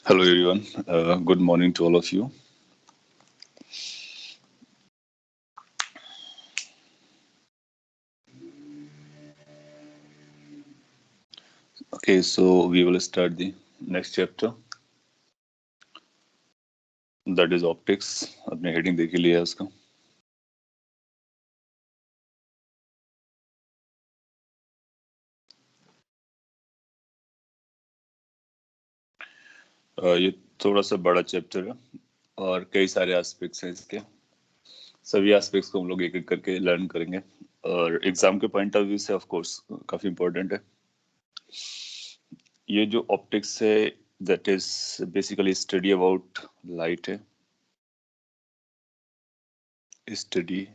Hello, everyone. Good morning to all of you. Okay, so we will start the next chapter. That is optics. आपने heading देखी लिया है उसका. ये थोड़ा सा बड़ा चैप्टर है और कई सारे एस्पेक्ट्स हैं इसके. सभी एस्पेक्ट्स को हम लोग एक एक करके लर्न करेंगे और एग्जाम के पॉइंट ऑफ व्यू से ऑफ कोर्स काफी इम्पोर्टेंट है. ये जो ऑप्टिक्स है that is basically study about light है. Study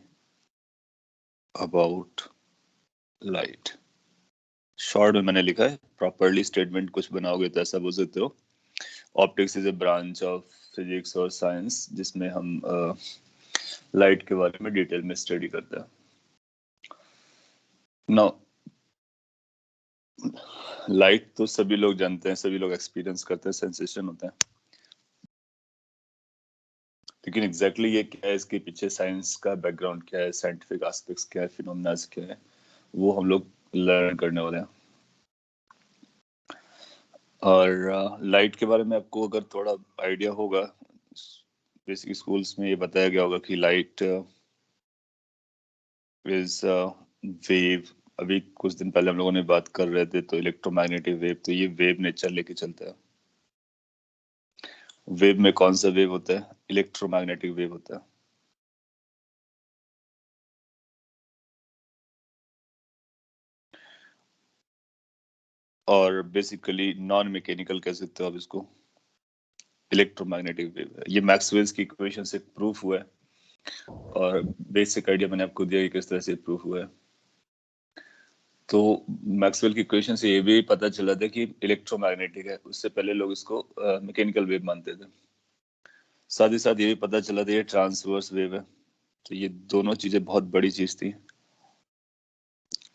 about light. शॉर्ट में मैंने लिखा है. प्रॉपरली स्टेटमेंट कुछ बनाओगे तो ऐसा बोल सकते हो. Optics is a branch of physics और साइंस जिसमें हम लाइट के बारे में डिटेल में स्टडी करते हैं. नाउ लाइट तो सभी लोग जानते हैं, सभी लोग एक्सपीरियंस करते हैं, सेंसेशन होता है. लेकिन एग्जैक्टली ये क्या है, इसके पीछे साइंस का बैकग्राउंड क्या है, साइंटिफिक एस्पेक्ट्स क्या है, फिनोमेना क्या है, वो हम लोग लर्न करने वाले हैं. और लाइट के बारे में आपको अगर थोड़ा आइडिया होगा, बेसिक स्कूल्स में ये बताया गया होगा कि लाइट इज वेव. अभी कुछ दिन पहले हम लोगों ने बात कर रहे थे तो इलेक्ट्रोमैग्नेटिक वेव, तो ये वेव नेचर लेके चलता है. वेव में कौन सा वेव होता है? इलेक्ट्रोमैग्नेटिक वेव होता है. और बेसिकली नॉन मैकेनिकल कह सकते हो आप इसको. इलेक्ट्रोमैग्नेटिक वेव है. ये मैक्सवेल्स की इक्वेशन से प्रूफ हुआ है और बेसिक आइडिया मैंने आपको दिया कि किस तरह से प्रूफ हुआ है. तो मैक्सवेल की इक्वेशन से ये भी पता चला था कि इलेक्ट्रोमैग्नेटिक है. उससे पहले लोग इसको मैकेनिकल वेव मानते थे. साथ ही साथ ये भी पता चला था ये ट्रांसवर्स वेव है. तो ये दोनों चीजें बहुत बड़ी चीज थी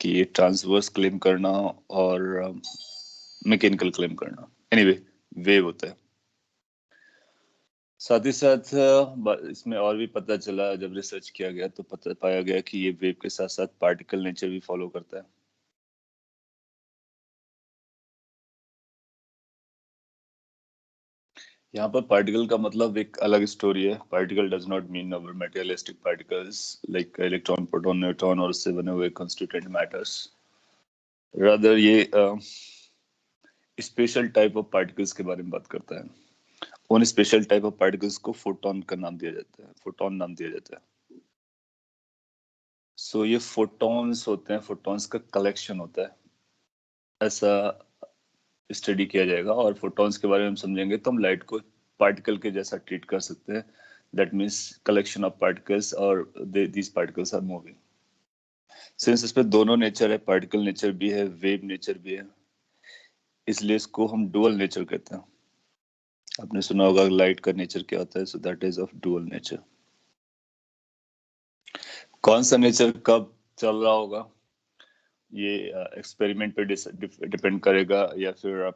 कि ये ट्रांसवर्स क्लेम करना और मैकेनिकल क्लेम करना. एनीवे वेव होता है. साथ ही साथ इसमें और भी पता चला, जब रिसर्च किया गया तो पता पाया गया कि ये वेव के साथ साथ पार्टिकल नेचर भी फॉलो करता है. यहाँ पर पार्टिकल का मतलब एक अलग स्टोरी है. Particle does not mean our materialistic particles like electron, proton, neutron और उससे बने हुए कंस्टिट्यूएंट मैटर्स. रादर ये स्पेशल टाइप ऑफ पार्टिकल्स के बारे में बात करता है. उन स्पेशल टाइप ऑफ पार्टिकल्स को फोटॉन का नाम दिया जाता है, फोटॉन नाम दिया जाता है. सो ये फोटॉन्स होते हैं, फोटॉन्स का कलेक्शन होता है, ऐसा स्टडी किया जाएगा. और फोटॉन्स के बारे में हम समझेंगे तो हम लाइट को पार्टिकल के जैसा ट्रीट कर सकते हैं. That means collection of particles और these particles are moving. Since इस पे दोनों नेचर है, पार्टिकल नेचर भी है, वेव नेचर भी है, इसलिए इसको हम डुअल नेचर कहते हैं. आपने सुना होगा लाइट का नेचर क्या होता है. So that is of dual nature. कौन सा नेचर कब चल रहा होगा ये एक्सपेरिमेंट पे डिपेंड करेगा, या फिर आप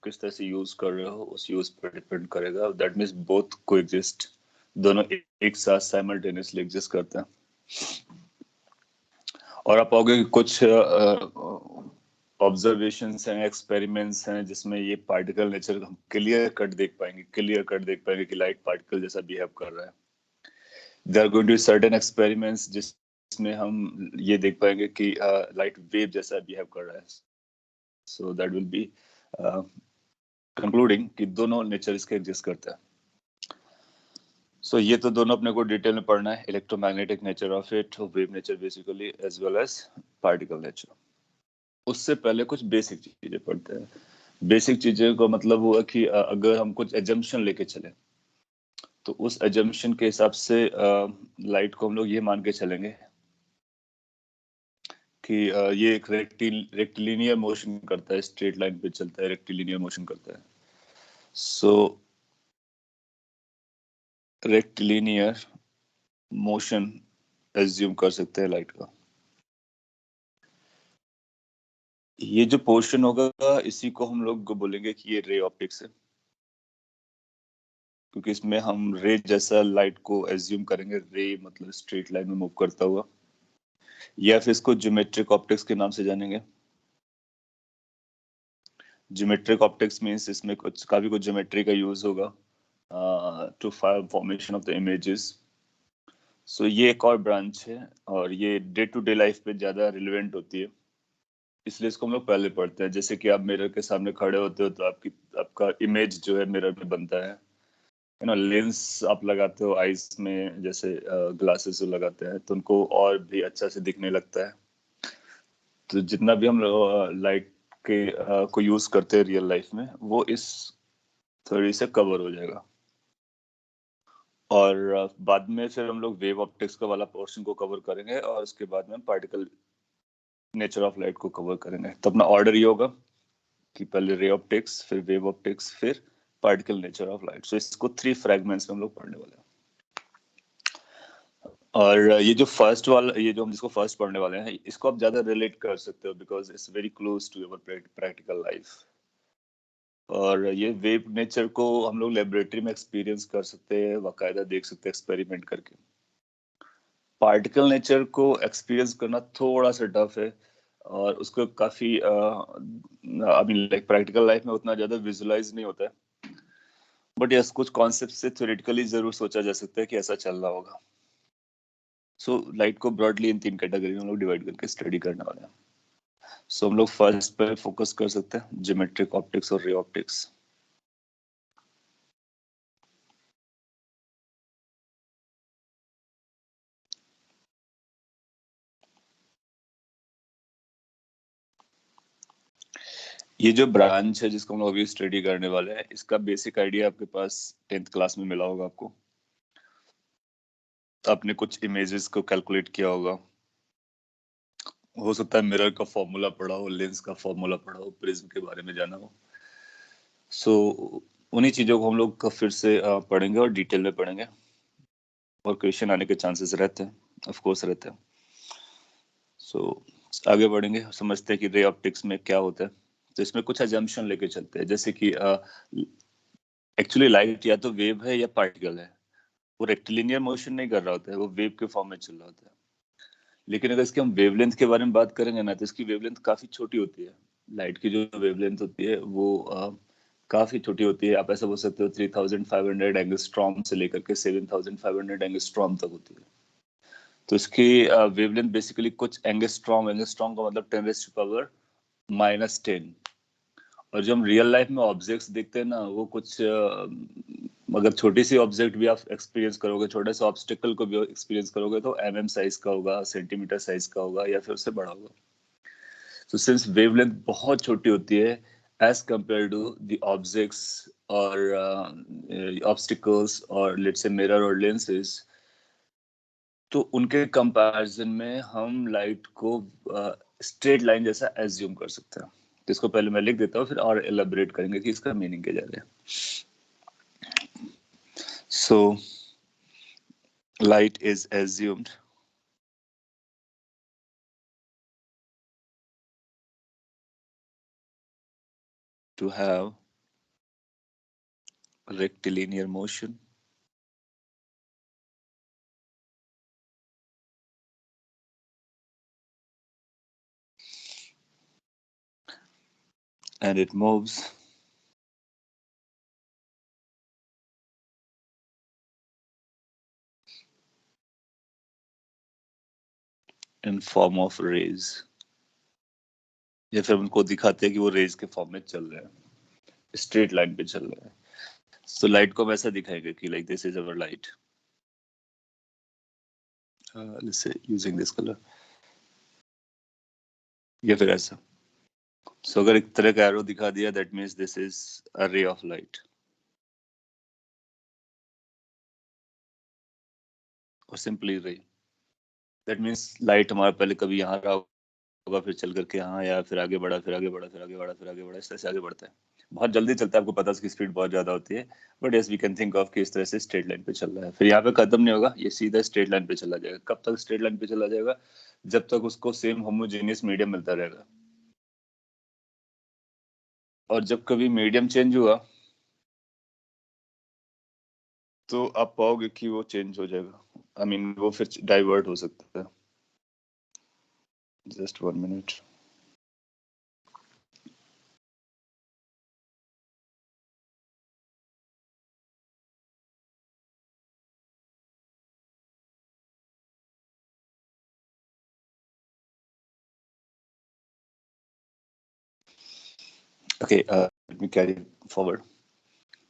किस तरह से यूज कर रहे हो उस यूज पे डिपेंड करेगा. दैट मीन्स बोथ को एग्जिस्ट. दोनों एक साथ साइमल्टेनियसली एग्जिस्ट करते हैं. और आप पाओगे कि कुछ ऑब्जर्वेशंस हैं, एक्सपेरिमेंट्स हैं जिसमें ये पार्टिकल नेचर हम क्लियर कट देख पाएंगे कि लाइट पार्टिकल जैसा बिहेव कर रहा है. There are going to be certain experiments जिसमें हम ये देख पाएंगे कि लाइट वेव जैसा बिहेव कर रहा है. So that will be concluding कि दोनों नेचर इसके एग्जिस्ट करता है. सो ये तो दोनों अपने को डिटेल में पढ़ना है. Electromagnetic nature of it, wave nature basically, as well as particle nature. उससे पहले कुछ बेसिक चीजें पढ़ते हैं. बेसिक चीजें का मतलब हुआ कि अगर हम कुछ एजम्पशन लेके चले तो उस एजम्पशन के हिसाब से लाइट को हम लोग ये मान के चलेंगे कि ये एक रेक्टिलिनियर मोशन करता है, स्ट्रेट लाइन पे चलता है, रेक्टिलिनियर मोशन करता है. सो रेक्टिलिनियर मोशन एज्यूम कर सकते हैं लाइट का. ये जो पोर्शन होगा इसी को हम लोग बोलेंगे कि ये रे ऑप्टिक्स है. क्योंकि इसमें हम रे जैसा लाइट को एज्यूम करेंगे, रे मतलब स्ट्रेट लाइन में मूव करता हुआ, या फिर इसको ज्योमेट्रिक ऑप्टिक्स के नाम से जानेंगे। ज्योमेट्रिक ऑप्टिक्स मींस इसमें कुछ काफी कुछ ज्योमेट्री का यूज होगा to formation of the images. So ये एक और ब्रांच है, और ये डे टू डे लाइफ पे ज्यादा रिलेवेंट होती है, इसलिए इसको हम लोग पहले पढ़ते हैं। जैसे कि आप मिरर के सामने खड़े होते हो तो आपका इमेज जो है मिरर में बनता है, लेंस आप लगाते हो आईज में, जैसे ग्लासेस जो लगाते हैं तो उनको और भी अच्छा से दिखने लगता है। तो जितना भी हम लोग लाइट के को यूज करते हैं रियल लाइफ में, वो इस थ्योरी से कवर हो जाएगा। और बाद में फिर हम लोग वेव ऑप्टिक्स का वाला पोर्शन को कवर करेंगे, और उसके बाद में पार्टिकल नेचर ऑफ लाइट को कवर करेंगे। तो अपना ऑर्डर ये होगा कि पहले रे ऑप्टिक्स, फिर वेव ऑप्टिक्स, फिर पार्टिकल नेचर ऑफ लाइट। सो इसको 3 फ्रैगमेंट्स में हम लोग पढ़ने वाले हैं। और ये जो फर्स्ट वाला, ये जो हम जिसको फर्स्ट पढ़ने वाले हैं, इसको आप ज्यादा रिलेट कर सकते हो because it's very close to your practical life. और ये वेव नेचर को हम लोग लेबोरेटरी में एक्सपीरियंस कर सकते हैं, बाकायदा देख सकते हैं एक्सपेरिमेंट करके। पार्टिकल नेचर को एक्सपीरियंस करना थोड़ा सा टफ है, और उसको काफी I mean like practical life में उतना ज्यादा विजुलाइज नहीं होता है। बट यस, कुछ कॉन्सेप्ट से थ्योरेटिकली जरूर सोचा जा सकता है कि ऐसा चल रहा होगा। सो लाइट को ब्रॉडली इन 3 कैटेगरी में हम लोग डिवाइड करके स्टडी करने वाले हैं। सो हम लोग फर्स्ट पे फोकस कर सकते हैं, ज्योमेट्रिक ऑप्टिक्स और रे ऑप्टिक्स। ये जो ब्रांच है जिसको हम लोग अभी स्टडी करने वाले हैं, इसका बेसिक आइडिया आपके पास 10th क्लास में मिला होगा आपको। आपने कुछ इमेजेस को कैलकुलेट किया होगा, हो सकता है मिरर का फॉर्मूला पढ़ा हो, लेंस का फॉर्मूला पढ़ा हो, प्रिज्म के बारे में जाना हो। सो उन्हीं चीजों को हम लोग फिर से पढ़ेंगे और डिटेल में पढ़ेंगे, और क्वेश्चन आने के चांसेस रहते हैं, ऑफ कोर्स रहते हैं। सो आगे बढ़ेंगे, समझते हैं कि रे ऑप्टिक्स में क्या होता है। तो इसमें कुछ अजम्पशन लेके चलते हैं, जैसे कि एक्चुअली लाइट या तो वेव है या पार्टिकल है। वो रेक्टिलिनियर मोशन नहीं कर रहा होता है, वो वेव के फॉर्म में चल रहा होता है। लेकिन अगर इसके हम वेवलेंथ के बारे में बात करेंगे ना, तो इसकी वेवलेंथ काफी छोटी होती है। लाइट की जो वेवलेंथ होती है वो काफी छोटी होती है। आप ऐसा बोल सकते हो 3500 एंगस्ट्रॉम से लेकर के 7500 एंगस्ट्रॉम तक होती है। तो इसकी वेवलेंथ बेसिकली कुछ एंगस्ट्रॉम, एंगस्ट्रॉम का मतलब 10⁻⁻10। और जो हम रियल लाइफ में ऑब्जेक्ट्स देखते हैं ना, वो कुछ अगर छोटी सी ऑब्जेक्ट भी आप एक्सपीरियंस करोगे, छोटे से ऑब्स्टिकल को भी एक्सपीरियंस करोगे, तो साइज का होगा, सेंटीमीटर साइज का होगा, या फिर उससे बड़ा होगा। तो सिंस वेवलेंथ बहुत छोटी होती है as compare to the objects और ऑब्स्टिकल्स और लेट्स से मिरर और लेंसेज, तो उनके कंपैरिजन में हम लाइट को स्ट्रेट लाइन जैसा एज्यूम कर सकते हैं। तो इसको पहले मैं लिख देता हूँ, फिर और एलाबोरेट करेंगे कि इसका मीनिंग क्या जा रहा है। सो light is assumed to have rectilinear motion and it moves in form of rays। या फिर उनको दिखाते हैं कि वो रेज के फॉर्म में चल रहे हैं, स्ट्रेट लाइन पे चल रहे हैं। सो लाइट को हम ऐसा दिखाएंगे कि like this is our light, let's say using this colour, या फिर ऐसा। सो अगर एक तरह का एरो दिखा दिया, that means this is a ray of light. और सिंपली रे, दैट मींस लाइट हमारा पहले कभी यहाँ रहा होगा, फिर चल करके यहाँ आया, फिर आगे बढ़ा, फिर आगे बढ़ा, फिर आगे बढ़ा, फिर आगे बढ़ा, इस तरह से आगे बढ़ता है। बहुत जल्दी चलता है, आपको पता है उसकी स्पीड बहुत ज्यादा होती है। But yes, we can think of कि इस तरह से स्ट्रेट लाइन पे चल रहा है, फिर यहाँ पे खत्म नहीं होगा, ये सीधा स्ट्रेट लाइन पे चला जाएगा। कब तक स्ट्रेट लाइन पे चला जाएगा? जब तक उसको सेम होमोजेनियस मीडियम मिलता रहेगा। और जब कभी मीडियम चेंज हुआ, तो आप पाओगे कि वो चेंज हो जाएगा, आई मीन वो फिर डाइवर्ट हो सकता है। Just 1 minute. Okay, let me carry forward.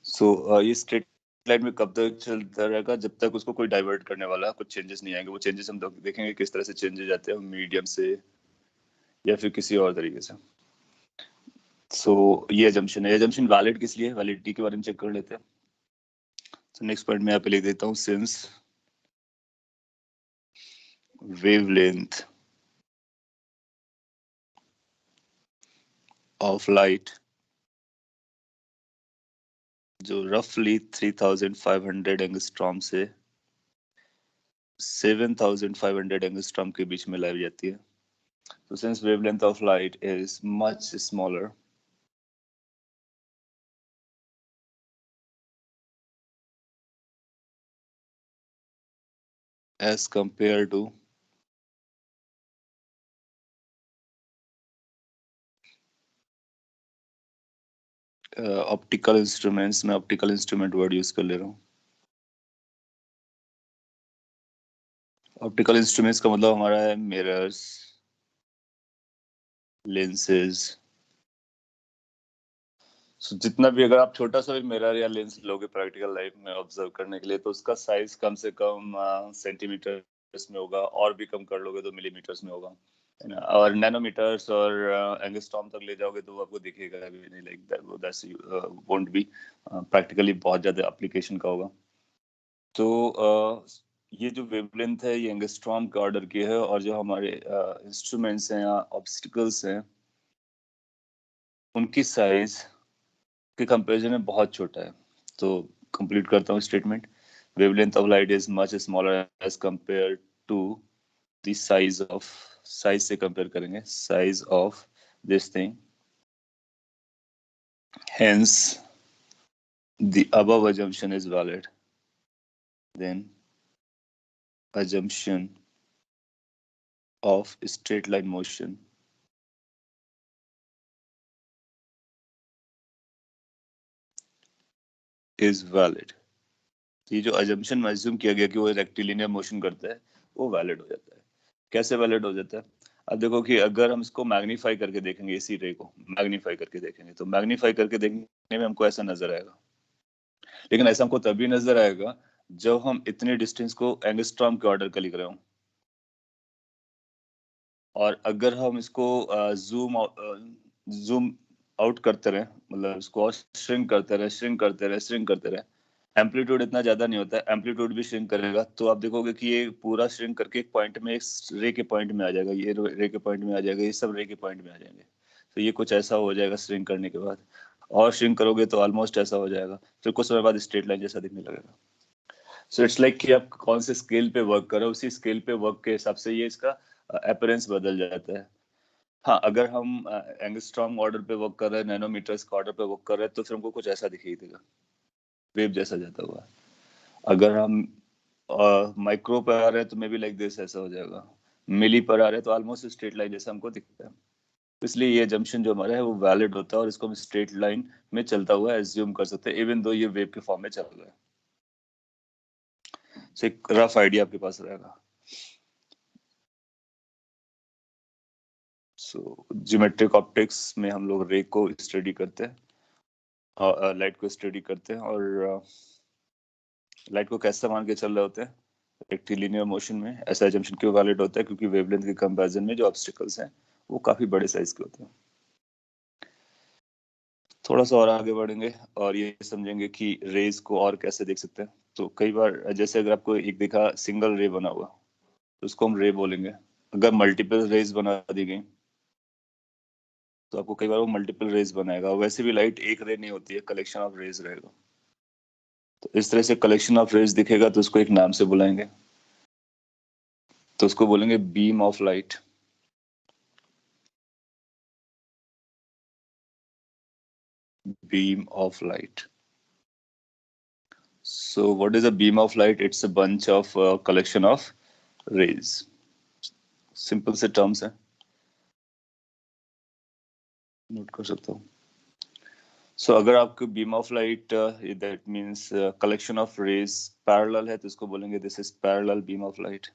So ये स्ट्रेट लाइन में कब तक चलता रहेगा? जब तक उसको कोई डाइवर्ट करने वाला कुछ चेंजेस नहीं आएंगे। वो चेंजेस हम देखेंगे किस तरह से चेंजेस जाते हैं, मीडियम से या फिर किसी और तरीके से। सो ये अजम्पशन है। अजम्पशन वैलिड किस लिए? वैलिडिटी के बारे में चेक कर लेते हैं। तो नेक्स्ट पॉइंट में यहाँ पे लिख देता हूँ, सिंस wavelength of light जो रफली 3500 एंगस्ट्रॉम से 7500 एंगस्ट्रॉम के बीच में लाई जाती है। So since wavelength of light is much smaller as compared to optical instruments, मैं ऑप्टिकल इंस्ट्रूमेंट वर्ड यूज कर ले रहा हूँ। ऑप्टिकल इंस्ट्रूमेंट्स का मतलब हमारा है मिरर्स, लेंसेज। So, जितना भी अगर आप छोटा सा भी मिरर या लेंस लोगे प्रैक्टिकल लाइफ में ऑब्जर्व करने के लिए, तो उसका साइज कम से कम सेंटीमीटर्स में होगा, और भी कम कर लोगे तो मिलीमीटर्स में होगा, है ना। और नैनोमीटर्स और एंगस्ट्रॉम तक ले जाओगे तो वो आपको दिखेगा भी नहीं, like that's won't be practically बहुत ज्यादा एप्लीकेशन का होगा। तो ये जो वेवलेंथ है ये एंगस्ट्रॉम के ऑर्डर की है, और जो हमारे इंस्ट्रूमेंट्स हैं या ऑब्स्टिकल्स हैं उनकी साइज के कंपैरिजन में बहुत छोटा है। तो कंप्लीट करता हूँ statement. Wavelength of light is much smaller as compare to the size of, size से कंपेयर करेंगे size of this thing, hence the above assumption is valid. Then assumption of straight line motion is valid. ये जो assumption assume किया गया कि वो rectilinear motion करता है वो वैलिड हो जाता है। कैसे वैलिड हो जाता है? अब देखो कि अगर हम इसको मैग्नीफाई करके देखेंगे, इसी रे को मैग्नीफाई करके देखेंगे, तो मैग्नीफाई करके देखने में हमको ऐसा नजर आएगा। लेकिन ऐसा हमको तभी नजर आएगा जब हम इतने डिस्टेंस को एंगस्ट्रॉम के ऑर्डर का लिख रहे हो। और अगर हम इसको जूम आउट करते रहे, मतलब इसको श्रिंक करते रहे, श्रिंक करते रहे, श्रिंक करते रहे, एम्पलीट्यूड इतना ज्यादा नहीं होता है, एम्पलीट्यूड भी श्रिंक करेगा, तो आप देखोगे कि ये पूरा श्रिंक करके एक पॉइंट में, एक रे के पॉइंट में आ जाएगा, ये रे के पॉइंट में आ जाएगा, ये सब रे के पॉइंट में आ जाएंगे। तो ये कुछ ऐसा हो जाएगा श्रिंक करने के बाद, और श्रिंक करोगे तो ऑलमोस्ट ऐसा हो जाएगा, फिर कुछ समय बाद स्ट्रेट लाइन जैसा दिखने लगेगा। सो इट्स लाइक कि आप कौन से स्केल पे वर्क करो, उसी स्केल पे वर्क के हिसाब से ये इसका अपीयरेंस बदल जाता है। हाँ, अगर हम एंगस्ट्रॉम ऑर्डर पे वर्क कर रहे हैं, नैनोमीटर्स का ऑर्डर पे वर्क कर रहे हैं, तो फिर हमको कुछ ऐसा दिखाई देगा, वेव जैसा जाता हुआ। अगर हम माइक्रो पे आ रहे हैं तो मे बी लाइक दिस, ऐसा हो जाएगा। मिली पर आ रहे हैं तो ऑलमोस्ट स्ट्रेट लाइन जैसा हमको दिखता है। इसलिए ये जंक्शन जो हमारा है वो वैलिड होता है, और इसको हम स्ट्रेट लाइन में चलता हुआ एज्यूम कर सकते हैं, इवन दो ये वेव के फॉर्म में चल रहा है। So, एक रफ आइडिया आपके पास रहेगा। सो ज्योमेट्रिक ऑप्टिक्स में हम लोग रे को स्टडी करते हैं, लाइट को स्टडी करते हैं, और लाइट को कैसे मान के चल रहे होते हैं रेक्टिलिनियर मोशन में। ऐसा एजम्पशन क्यों वैलिड होता है? क्योंकि वेवलेंथ के कंपैरिजन में जो ऑब्स्टिकल्स हैं वो काफी बड़े साइज के होते हैं। थोड़ा सा और आगे बढ़ेंगे और ये समझेंगे कि रेज को और कैसे देख सकते हैं। तो कई बार जैसे अगर आपको एक देखा सिंगल रे बना हुआ, तो उसको हम रे बोलेंगे। अगर मल्टीपल रेज बना दी गई तो आपको कई बार वो मल्टीपल रेज बनाएगा। वैसे भी लाइट एक रे नहीं होती है, कलेक्शन ऑफ रेज रहेगा। तो इस तरह से कलेक्शन ऑफ रेज दिखेगा तो उसको एक नाम से बुलाएंगे, तो उसको बोलेंगे beam of light. Beam of light. So what is a beam of light? It's a bunch of collection of rays. Simple से टर्म्स है, नोट कर सकता हूँ. सो अगर आपको beam of light that means collection of rays parallel है तो इसको बोलेंगे this is parallel beam of light.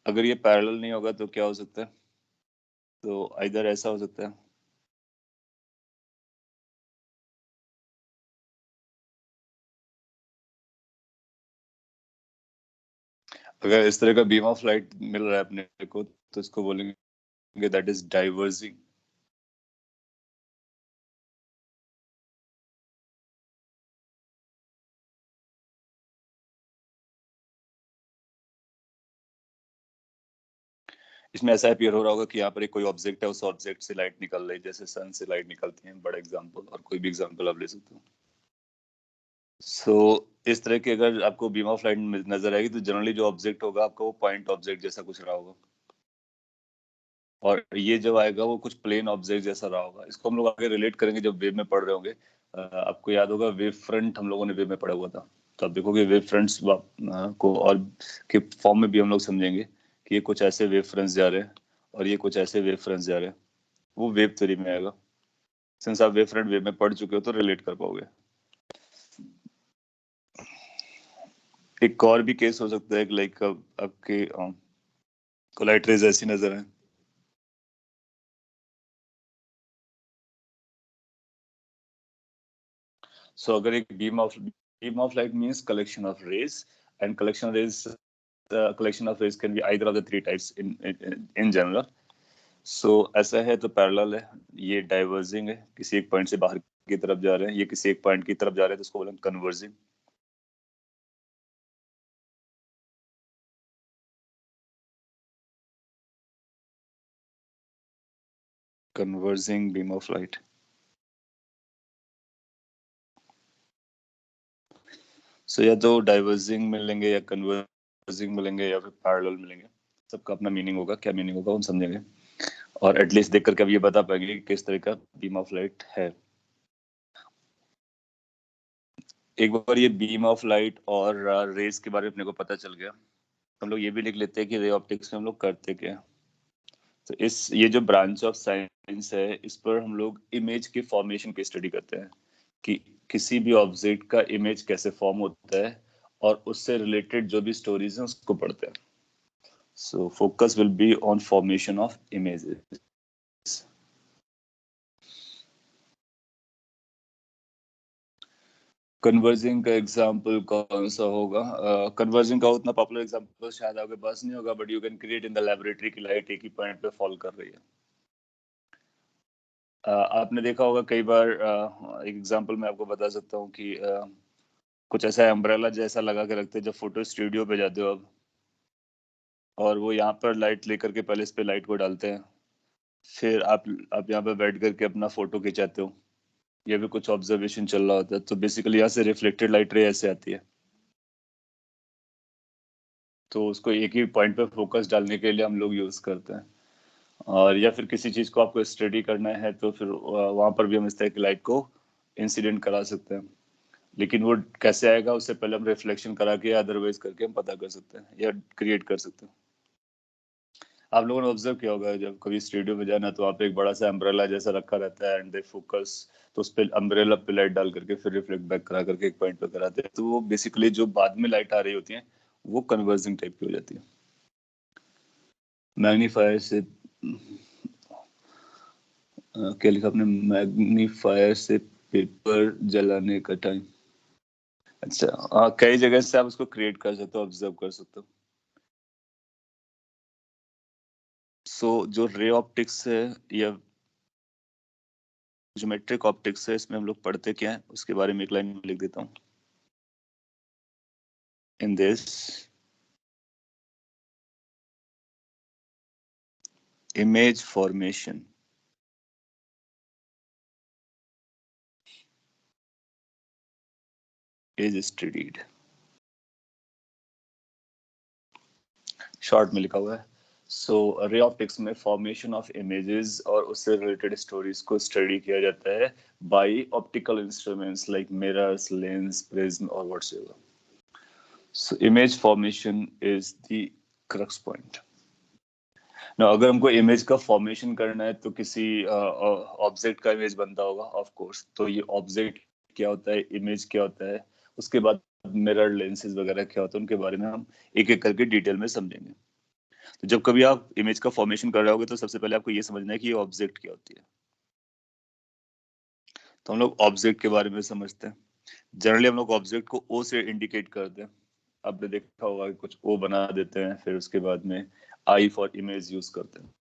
अगर ये पैरेलल नहीं होगा तो क्या हो सकता है? तो इधर ऐसा हो सकता है, अगर इस तरह का बीम ऑफ लाइट मिल रहा है अपने को तो इसको बोलेंगे दैट इज डाइवर्जिंग. इसमें ऐसा अपीयर हो रहा होगा कि यहाँ पर एक कोई ऑब्जेक्ट है, उस ऑब्जेक्ट से लाइट निकल रही है, जैसे सन से लाइट निकलती है, बड़ा एग्जांपल, और कोई भी एग्जांपल आप ले सकते हो. सो इस तरह की अगर आपको बीम ऑफ लाइट नजर आएगी तो जनरली जो ऑब्जेक्ट होगा आपको वो पॉइंट ऑब्जेक्ट जैसा कुछ रहा होगा, और ये जब आएगा वो कुछ प्लेन ऑब्जेक्ट जैसा रहा होगा. इसको हम लोग आगे रिलेट करेंगे जब वेव में पढ़ रहे होंगे. आपको याद होगा वेव फ्रंट हम लोगों ने वेव में पढ़ा हुआ था, तो आप देखोगे वेव फ्रंट्स को और के फॉर्म में भी हम लोग समझेंगे कि ये कुछ ऐसे वेव फ्रंट्स जा रहे हैं और ये कुछ ऐसे वेव फ्रंट्स जा रहे हैं. वो वेव थ्योरी में आएगा. सिंस आप वेव फ्रंट वेव में पढ़ चुके हो तो रिलेट कर पाओगे. एक और भी केस हो सकता है लाइक आपके कोलाइट रेज ऐसी नजर है. सो अगर एक beam of light means collection of rays, and collection of rays can be either of the three types in general. So ऐसा है तो पैरेलल है, ये डाइवर्जिंग है, किसी एक पॉइंट से बाहर की तरफ जा रहे हैं, ये किसी एक पॉइंट की तरफ जा रहे हैं तो उसको बोलेंगे converging. Converging beam of light. So या तो डाइवर्जिंग मिलेंगे या कन्वर्जिंग मिलेंगे या फिर पैरेलल मिलेंगे. सबका अपना मीनिंग होगा, क्या मीनिंग होगा हम समझेंगे, और एटलीस्ट देख करके अब ये बता पाएंगे कि किस तरह का बीम ऑफ लाइट है. एक बार ये बीम ऑफ लाइट और रेज के बारे में अपने को पता चल गया, हम लोग ये भी लिख लेते हैं कि रे ऑप्टिक्स में हम लोग करते क्या. तो इस ये जो ब्रांच ऑफ साइंस है इस पर हम लोग इमेज के फॉर्मेशन की स्टडी करते हैं कि किसी भी ऑब्जेक्ट का इमेज कैसे फॉर्म होता है और उससे रिलेटेड जो भी स्टोरीज हैं उसको पढ़ते हैं. So focus will be on formation of images. Converging का एग्जांपल कौन सा होगा? कन्वर्जिंग का उतना पॉपुलर एग्जांपल शायद आपके पास नहीं होगा, but you can create in the laboratory की लाइट एक ही पॉइंट पे फॉल कर रही है. आपने देखा होगा कई बार, एक एग्जांपल मैं आपको बता सकता हूँ कि कुछ ऐसा अम्ब्रेला जैसा लगा के रखते हैं जब फोटो स्टूडियो पे जाते हो अब, और वो यहाँ पर लाइट लेकर के पहले इस पे लाइट को डालते हैं, फिर आप यहाँ पे बैठ करके अपना फोटो खिंचाते हो. ये भी कुछ ऑब्जर्वेशन चल रहा होता है. तो बेसिकली यहाँ से रिफ्लेक्टेड लाइट रे ऐसे आती है, तो उसको एक ही पॉइंट पे फोकस डालने के लिए हम लोग यूज करते हैं. और या फिर किसी चीज को आपको स्टडी करना है तो फिर वहां पर भी हम इस तरह की लाइट को इंसिडेंट करा सकते हैं. लेकिन वो कैसे आएगा उससे पहले हम रिफ्लेक्शन करा के अदरवाइज करके हम पता कर सकते हैं या क्रिएट कर सकते हैं. आप लोगों ने ऑब्जर्व किया होगा जब कभी स्टूडियो में जाना तो वहाँ पे एक बड़ा सा अम्ब्रेला जैसा रखा रहता है एंड दे फोकस, तो उस पर अम्ब्रेला पे लाइट डाल करके फिर रिफ्लेक्ट बैक करा करके एक पॉइंट पे कराते हैं. तो वो बेसिकली जो बाद में लाइट आ रही होती है वो कन्वर्जिंग टाइप की हो जाती है. मैग्नीफायर से क्या लिखा आपने? मैग्नीफायर से पेपर जलाने का टाइम. अच्छा, कई जगह से आप उसको क्रिएट कर सकते हो, ऑब्जर्व कर सकते हो. सो जो रे ऑप्टिक्स है या ज्योमेट्रिक ऑप्टिक्स है, इसमें हम लोग पढ़ते क्या है उसके बारे में एक लाइन में लिख देता हूँ. In this image formation is studied. Short में लिखा हुआ है. सो रे ऑप्टिक्स में फॉर्मेशन ऑफ इमेजेस और उससे रिलेटेड स्टोरीज को स्टडी किया जाता है by optical instruments like mirrors, lens, prism और whatsoever. So image formation is the crux point. ना अगर हमको इमेज का फॉर्मेशन करना है तो किसी ऑब्जेक्ट का इमेज बनता होगा ऑफ कोर्स. तो ये ऑब्जेक्ट क्या होता है, इमेज क्या होता है, उसके बाद मिरर, लेंसेज वगैरह क्या होता है, उनके बारे में हम एक एक करके डिटेल में समझेंगे. तो जब कभी आप इमेज का फॉर्मेशन कर रहे होगे तो सबसे पहले आपको ये समझना है कि ये ऑब्जेक्ट क्या होती है. तो हम लोग ऑब्जेक्ट के बारे में समझते हैं. जनरली हम लोग ऑब्जेक्ट को ओ से इंडिकेट करते हैं. आपने देखा होगा कि कुछ ओ बना देते हैं, फिर उसके बाद में आई फॉर इमेज यूज करते हैं.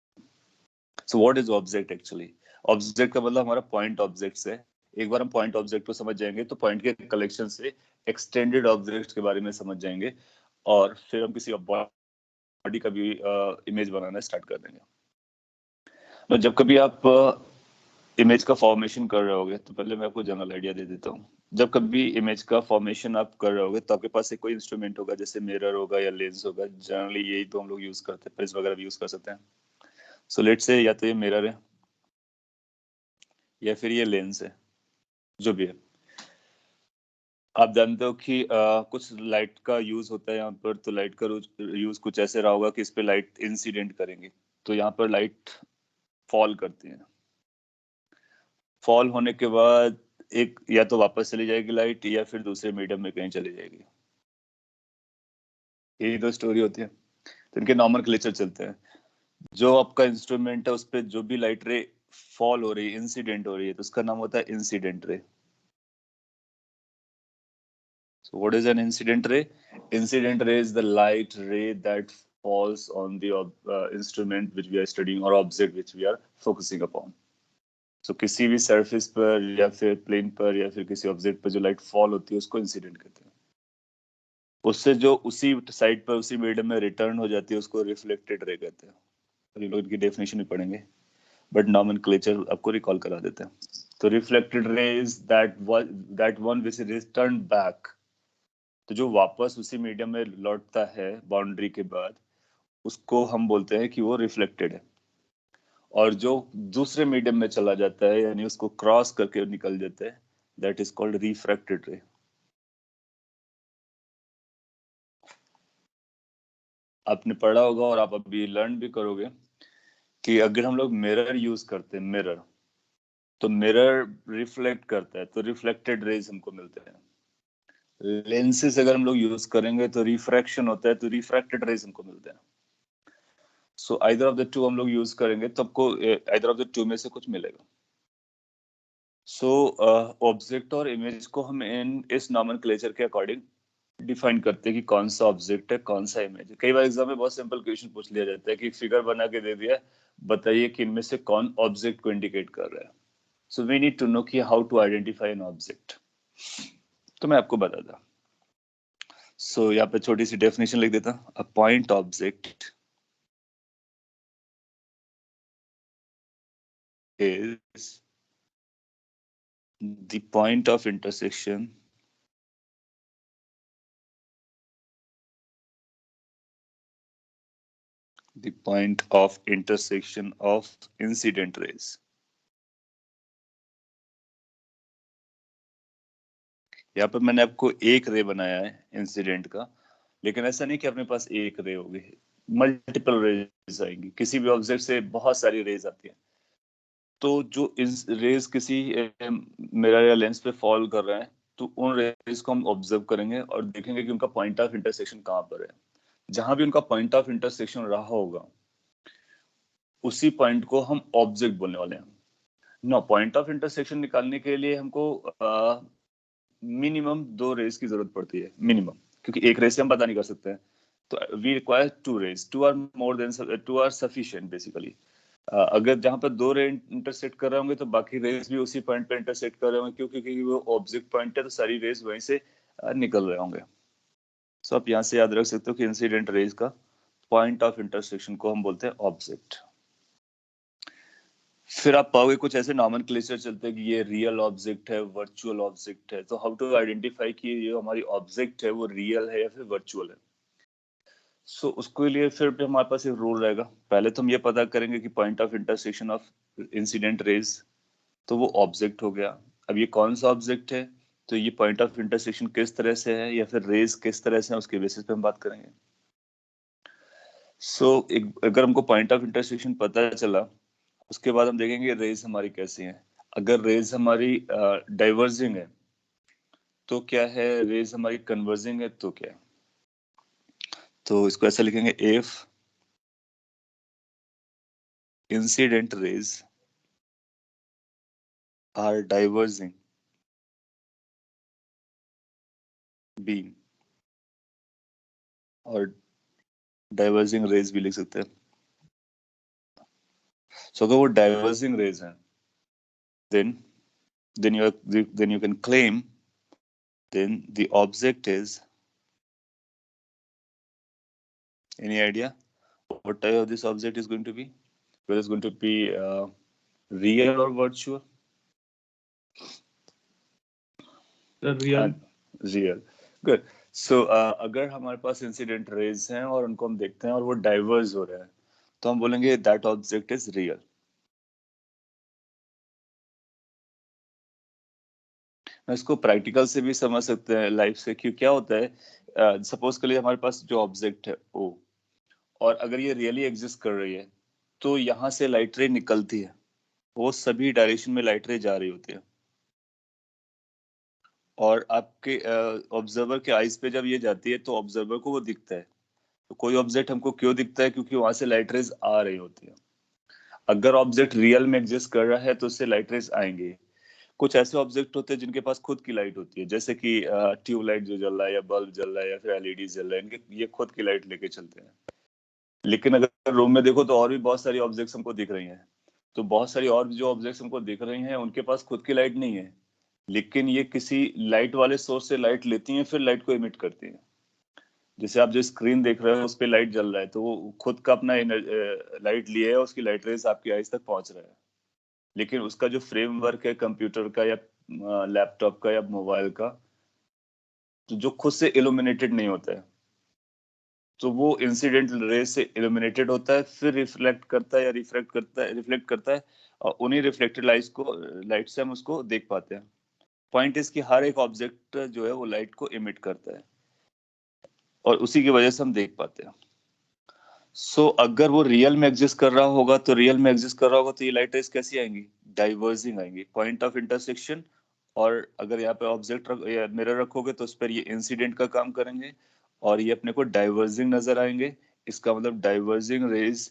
So what is object actually? Object का मतलब हमारा पॉइंट ऑब्जेक्ट्स है. एक बार हम पॉइंट ऑब्जेक्ट को समझ जाएंगे तो पॉइंट के कलेक्शन से एक्सटेंडेड ऑब्जेक्ट्स के बारे में समझ जाएंगे और फिर हम किसी बॉडी का भी इमेज बनाना स्टार्ट कर देंगे. तो जब कभी आप इमेज का फॉर्मेशन कर रहे होगे तो पहले मैं आपको जनरल आइडिया दे देता हूँ. जब कभी इमेज का फॉर्मेशन आप कर रहे होगे तो आपके पास एक कोई इंस्ट्रूमेंट होगा, जैसे मिरर होगा या लेंस होगा. जनरली यही तो हम लोग यूज करते हैं, प्रिज्म वगैरह भी यूज कर सकते हैं. सो लेट्स से या तो ये मिरर है या फिर ये लेंस है, जो भी है. आप जानते हो कि कुछ लाइट का यूज होता है यहाँ पर. तो लाइट का यूज कुछ ऐसे रहा होगा कि इस पे लाइट इंसिडेंट करेंगे तो यहाँ पर लाइट फॉल करती है. फॉल होने के बाद एक या तो वापस चली जाएगी लाइट या फिर दूसरे मीडियम में कहीं चली जाएगी. यही तो स्टोरी होती है. तो इनके नॉमेनक्लेचर चलते हैं. जो आपका इंस्ट्रूमेंट है उस पर जो भी लाइट रे फॉल हो रही है, इंसिडेंट हो रही है, तो उसका नाम होता है incident ray. So what is an incident ray? Incident ray is the light ray that falls on the instrument which we are studying or object which we are focusing upon. So किसी भी surface पर या फिर plane पर या फिर किसी object पर जो लाइट फॉल होती है उसको इंसिडेंट कहते हैं. उससे जो उसी साइड पर उसी मीडियम में रिटर्न हो जाती है उसको रिफ्लेक्टेड रे कहते हैं. ये लोग इनकी डेफिनेशन भी पढ़ेंगे बट नॉमेनक्लेचर आपको रिकॉल करा देते हैं. तो reflected ray is that one which is return back. तो जो वापस उसी मीडियम में लौटता है बाउंड्री के बाद, उसको हम बोलते हैं कि वो रिफ्लेक्टेड है. और जो दूसरे मीडियम में चला जाता है यानी उसको क्रॉस करके निकल जाता है, दैट इज कॉल्ड रिफ्रैक्टेड रे. आपने पढ़ा होगा और आप अभी लर्न भी करोगे कि अगर हम लोग मिरर यूज करते हैं, मिरर, तो मिरर रिफ्लेक्ट करता है तो रिफ्लेक्टेड रेज हमको मिलते हैं. लेंसेज अगर हम लोग यूज करेंगे तो रिफ्रैक्शन होता है तो रिफ्रैक्टेड रेज हमको मिलते हैं. So either of the two हम लोग यूज करेंगे तो आपको आइदर ऑफ द टू में से कुछ मिलेगा. सो ऑब्जेक्ट और इमेज को हम इस नॉमेनक्लेचर के अकॉर्डिंग डिफाइन करते हैं कि कौन सा ऑब्जेक्ट है, कौन सा इमेज है. कई बार एग्जाम में बहुत सिंपल क्वेश्चन पूछ लिया जाता है कि फिगर बना के दे दिया, बताइए कि इनमें से कौन ऑब्जेक्ट को इंडिकेट कर रहा है. So we need to know कि how to identify an object. तो मैं आपको बता दूं. सो यहाँ पे छोटी सी डेफिनेशन लिख देता हूँ. A point object is the point of intersection of incident rays. यहाँ पर मैंने आपको एक रे बनाया है इंसिडेंट का, लेकिन ऐसा नहीं कि अपने पास एक रे होगी, मल्टीपल रेज आएंगी. किसी भी ऑब्जेक्ट से बहुत सारी रेज आती है. तो जो रेज किसी मिरर या लेंस पे फॉल कर रहे हैं तो उन रेज को हम ऑब्जर्व करेंगे और देखेंगे कि उनका पॉइंट ऑफ इंटरसेक्शन कहाँ पर है. जहां भी उनका पॉइंट ऑफ इंटरसेक्शन रहा होगा उसी पॉइंट को हम ऑब्जेक्ट बोलने वाले हैं. नो, पॉइंट ऑफ इंटरसेक्शन निकालने के लिए हमको मिनिमम दो रेज की जरूरत पड़ती है, मिनिमम, क्योंकि एक रेज से हम पता नहीं कर सकते हैं. तो we require two rays, two are sufficient basically. अगर जहां पर दो रे इंटरसेक्ट कर रहे होंगे तो बाकी रेज भी उसी पॉइंट पे इंटरसेक्ट कर रहे होंगे, क्योंकि वो ऑब्जेक्ट पॉइंट है तो सारी रेज वहीं से निकल रहे होंगे. सो आप यहाँ से याद रख सकते हो कि इंसिडेंट रेज का पॉइंट ऑफ इंटरसेक्शन को हम बोलते हैं ऑब्जेक्ट. फिर आप पाओगे कुछ ऐसे नॉमेनक्लेचर चलते हैं कि ये रियल ऑब्जेक्ट है, वर्चुअल ऑब्जेक्ट है. तो हाउ टू आइडेंटिफाई कि ये हमारी ऑब्जेक्ट है वो रियल है या फिर वर्चुअल है. सो उसके लिए फिर भी हमारे पास एक रूल रहेगा। पहले तो हम ये पता करेंगे कि point of intersection of incident raise, तो वो ऑब्जेक्ट हो गया। अब ये कौन सा ऑब्जेक्ट है, तो ये पॉइंट ऑफ इंटरसेक्शन किस तरह से है या फिर रेज किस तरह से है, उसके बेसिस पे हम बात करेंगे। एक अगर हमको पॉइंट ऑफ इंटरसेक्शन पता चला, उसके बाद हम देखेंगे रेज हमारी कैसी है। अगर रेज हमारी डाइवर्जिंग है तो क्या है, रेज हमारी कन्वर्जिंग है तो क्या है। तो इसको ऐसा लिखेंगे, if incident rays are diverging beam, और डाइवर्जिंग रेज भी लिख सकते हैं। अगर वो डाइवर्जिंग रेज है, then then you can claim then the object is, any idea what type of this object is going to be, whether it's going to be real or virtual? Real. Real, good. अगर हमारे पास incident raise हैं और उनको हम देखते हैं और वो डाइवर्ज हो रहे हैं, तो हम बोलेंगे दैट ऑब्जेक्ट इज रियल। इसको प्रैक्टिकल से भी समझ सकते हैं, लाइफ से। क्यों, क्या होता है, सपोज के लिए हमारे पास जो ऑब्जेक्ट है ओ, और अगर ये रियली एग्जिस्ट कर रही है, तो यहाँ से लाइट रे निकलती है, वो सभी डायरेक्शन में लाइट रे जा रही होती है, और आपके ऑब्जर्वर के आईज पे जब ये जाती है तो ऑब्जर्वर को वो दिखता है। तो कोई ऑब्जेक्ट हमको क्यों दिखता है, क्योंकि वहां से लाइट रेज आ रही होती है। अगर ऑब्जेक्ट रियल में एग्जिस्ट कर रहा है तो उससे लाइट रेज आएंगे। कुछ ऐसे ऑब्जेक्ट होते हैं जिनके पास खुद की लाइट होती है, जैसे कि ट्यूबलाइट जो जल रहा है या बल्ब जल रहा है या फिर एलईडी जल रहा है, इनके ये खुद की लाइट लेके चलते हैं। लेकिन अगर रूम में देखो तो और भी बहुत सारी ऑब्जेक्ट्स हमको दिख रही हैं। तो बहुत सारी और जो ऑब्जेक्ट्स हमको दिख रही हैं उनके पास खुद की लाइट नहीं है, लेकिन ये किसी लाइट वाले सोर्स से लाइट लेती हैं, फिर लाइट को इमिट करती हैं। जैसे आप जो स्क्रीन देख रहे हो उस पे लाइट जल रहा है, तो वो खुद का अपना लाइट लिए है, उसकी लाइट रेज आपकी आईज तक पहुंच रहा है। लेकिन उसका जो फ्रेमवर्क है कंप्यूटर का या लैपटॉप का या मोबाइल का, तो जो खुद से इल्यूमिनेटेड नहीं होता है, तो वो इंसिडेंट रेज से इल्यूमिनेटेड होता है, फिर रिफ्लेक्ट करता है या रिफ्लेक्ट करता है, और उन्हीं रिफ्लेक्टेड लाइट से हम उसको देख पाते हैं। पॉइंट इज कि हर एक ऑब्जेक्ट जो है वो लाइट को इमिट करता है, और उसी की वजह से हम देख पाते हैं। अगर वो रियल में एग्जिस्ट कर रहा होगा, तो ये लाइट रेज कैसी आएंगी, डाइवर्जिंग आएंगी, पॉइंट ऑफ इंटरसेक्शन। और अगर यहाँ पे ऑब्जेक्ट या मिरर रखोगे तो उस पर ये इंसिडेंट का काम करेंगे, और ये अपने को डाइवर्जिंग नजर आएंगे। इसका मतलब diverging rays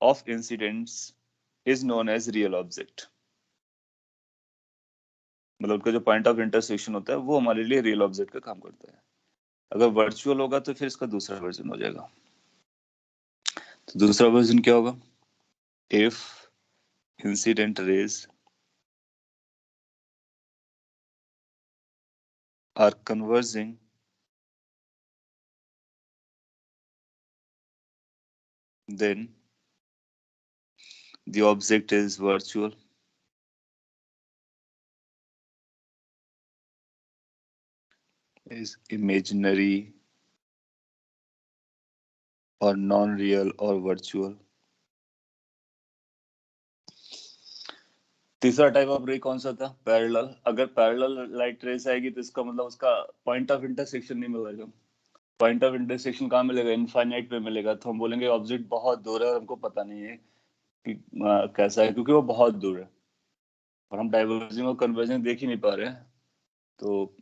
of incidents is known as real object. मतलब उनका जो पॉइंट ऑफ इंटरसेक्शन होता है वो हमारे लिए रियल ऑब्जेक्ट का काम करता है। अगर वर्चुअल होगा तो फिर इसका दूसरा वर्जन हो जाएगा। तो दूसरा वर्जन क्या होगा, if incident raise are converging, then the object is virtual, is imaginary or non-real or virtual। तीसरा टाइप ऑफ रे कौन सा था, पैरेलल। अगर पैरेलल लाइट रेस आएगी तो इसका मतलब उसका पॉइंट ऑफ इंटरसेक्शन नहीं मिलेगा। पॉइंट ऑफ इंटरसेक्शन कहाँ मिलेगा, इनफाइनाइट पे मिलेगा। तो हम बोलेंगे ऑब्जेक्ट बहुत दूर है और हमको पता नहीं है कि कैसा है, क्योंकि वो बहुत दूर है और हम डाइवर्जिंग और कन्वर्जिंग देख ही नहीं पा रहे हैं। तो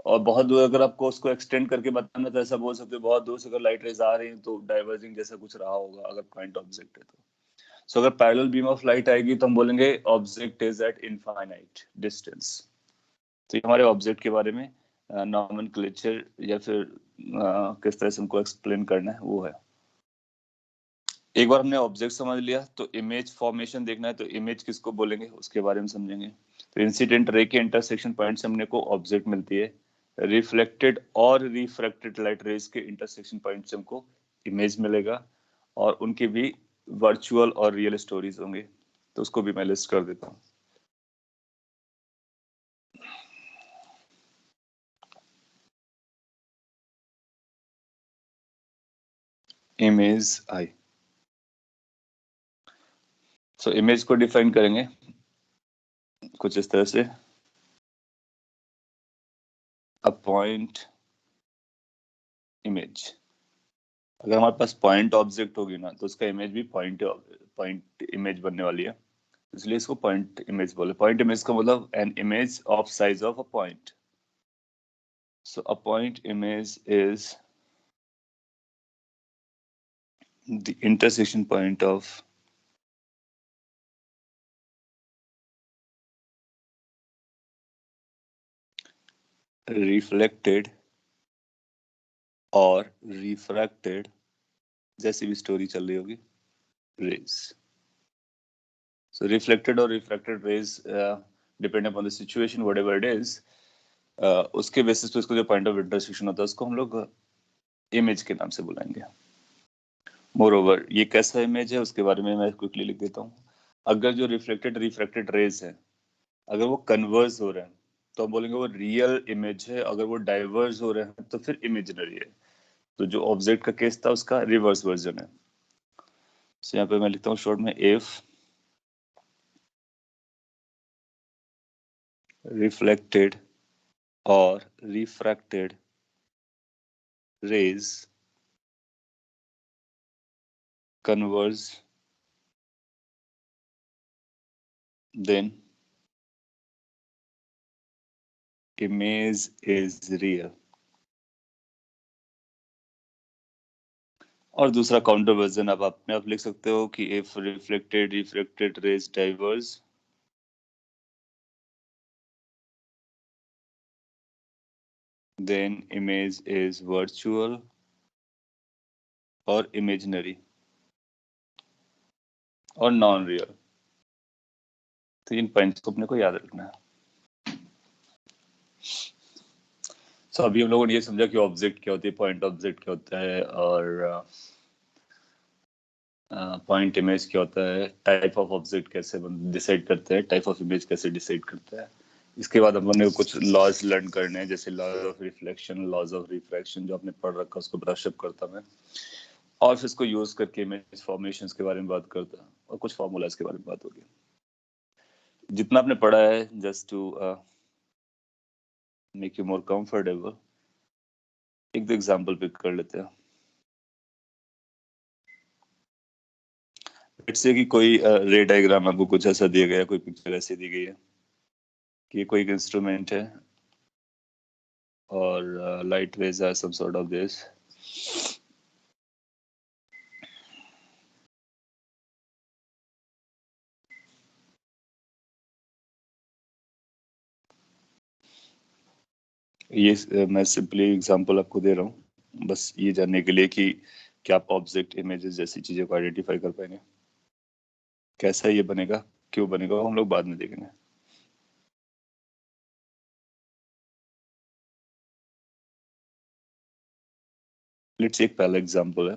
और बहुत दूर अगर आपको उसको एक्सटेंड करके बताना, तो ऐसा बोल सकते हो बहुत दूर से अगर लाइट रेज आ रही है तो डाइवर्जिंग जैसा कुछ रहा होगा, अगर पॉइंट ऑब्जेक्ट है तो। अगर पैरेलल बीम ऑफ लाइट आएगी तो हम बोलेंगे object is eight infinite distance. तो ये हमारे ऑब्जेक्ट के बारे में नॉमेनक्लेचर या फिर किस तरह से हमको एक्सप्लेन करना है वो है। एक बार हमने ऑब्जेक्ट समझ लिया, तो इमेज फॉर्मेशन देखना है, तो इमेज किसको बोलेंगे उसके बारे में समझेंगे। तो इंसिडेंट रे के इंटरसेक्शन पॉइंट से हमने को ऑब्जेक्ट मिलती है, रिफ्लेक्टेड और रिफ्रैक्टेड लाइट रेज के इंटरसेक्शन पॉइंट से हमको इमेज मिलेगा, और उनकी भी वर्चुअल और रियल स्टोरीज होंगे। तो उसको भी मैं लिस्ट कर देता हूँ। Image I. सो इमेज को डिफाइन करेंगे कुछ इस तरह से, अ पॉइंट इमेज। अगर हमारे पास पॉइंट ऑब्जेक्ट होगी ना तो उसका इमेज भी पॉइंट इमेज बनने वाली है, इसलिए इसको पॉइंट इमेज बोले। पॉइंट इमेज का मतलब an image of size of a point. So a point image is the intersection point of reflected और refracted, जैसी भी स्टोरी चल रही होगी, rays. So reflected और refracted rays depend upon the situation whatever it is, उसके basis पे उसको जो पॉइंट ऑफ इंटरसेक्शन होता है उसको हम लोग इमेज के नाम से बुलाएंगे। मोरओवर ये कैसा इमेज है उसके बारे में मैं क्विकली लिख देता हूँ। अगर जो रिफ्रैक्टेड रेज है अगर वो कन्वर्स हो रहे हैं तो हम बोलेंगे वो रियल इमेज है, अगर वो डाइवर्स हो रहे हैं तो फिर इमेजिनरी है। तो जो ऑब्जेक्ट का केस था उसका रिवर्स वर्जन है। तो यहाँ पे मैं लिखता हूँ शॉर्ट में, इफ रिफ्लेक्टेड और refracted rays converge then image is real. और दूसरा काउंटर वर्जन अब अपने आप लिख सकते हो कि if reflected rays diverge then image is virtual और इमेजिनरी और नॉन रियल। तो इन पॉइंट्स को अपने को याद रखना है। तो अभी हम लोगों ने ये समझा कि ऑब्जेक्ट क्या होती है, पॉइंट ऑब्जेक्ट क्या होता है, और पॉइंट इमेज क्या होता है, टाइप ऑफ ऑब्जेक्ट कैसे डिसाइड करते हैं, टाइप ऑफ इमेज कैसे डिसाइड करते हैं। इसके बाद हम लोगों ने कुछ लॉज लर्न करने हैं, जैसे laws of reflection, laws of refraction, जो आपने पढ़ रखा उसको ब्रशअप करता मैं, और फिर इसको यूज करके इमेज फॉर्मेशंस के बारे में बात करता है और कुछ फॉर्मूलाज के बारे में बात होगी। जितना आपने पढ़ा है, just to make you more comfortable, एक दो एग्जांपल पिक कर लेते हैं। लेट्स से कि कोई रे डायग्राम आपको कुछ ऐसा दिया गया है, कोई पिक्चर ऐसी दी गई है कि कोई एक इंस्ट्रूमेंट है और light waves are some sort of this. ये मैं सिंपली एग्जांपल आपको दे रहा हूँ, बस ये जानने के लिए कि क्या आप ऑब्जेक्ट इमेजेस जैसी चीजों को आइडेंटिफाई कर पाएंगे। कैसा ये बनेगा, क्यों बनेगा, वो हम लोग बाद में देखेंगे। लेट्स एक पहला एग्जांपल है,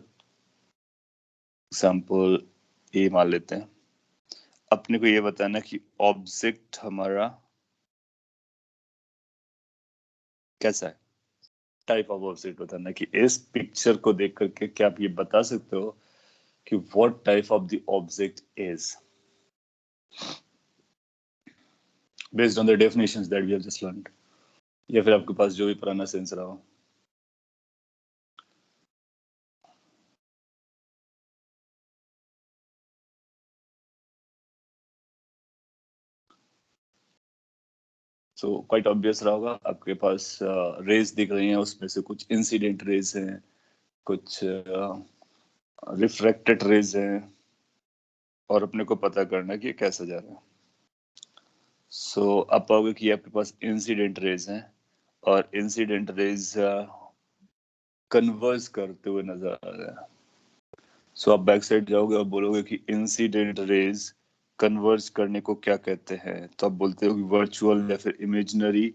एग्जांपल ए मान लेते हैं। अपने को ये बताना कि ऑब्जेक्ट हमारा कैसा है, टाइप ऑफ ऑब्जेक्ट बताना कि इस पिक्चर को देख करके क्या आप ये बता सकते हो कि what type of the object is based on the definitions that we have just learned, या फिर आपके पास जो भी पुराना सेंस रहा हो। सो क्वाइट ऑब्वियस रहा होगा, आपके पास रेज दिख रही हैं, उसमें से कुछ इंसिडेंट रेज हैं, कुछ रिफ्रैक्टेड रेज हैं, और अपने को पता करना है कि ये कैसे जा रहा है। सो आप पाओगे कि आपके पास इंसिडेंट रेज हैं और इंसिडेंट रेज कन्वर्स करते हुए नजर आ रहे हैं। सो आप बैक साइड जाओगे और बोलोगे कि इंसिडेंट रेज कन्वर्स करने को क्या कहते हैं, तो आप बोलते हो कि वर्चुअल या फिर इमेजिनरी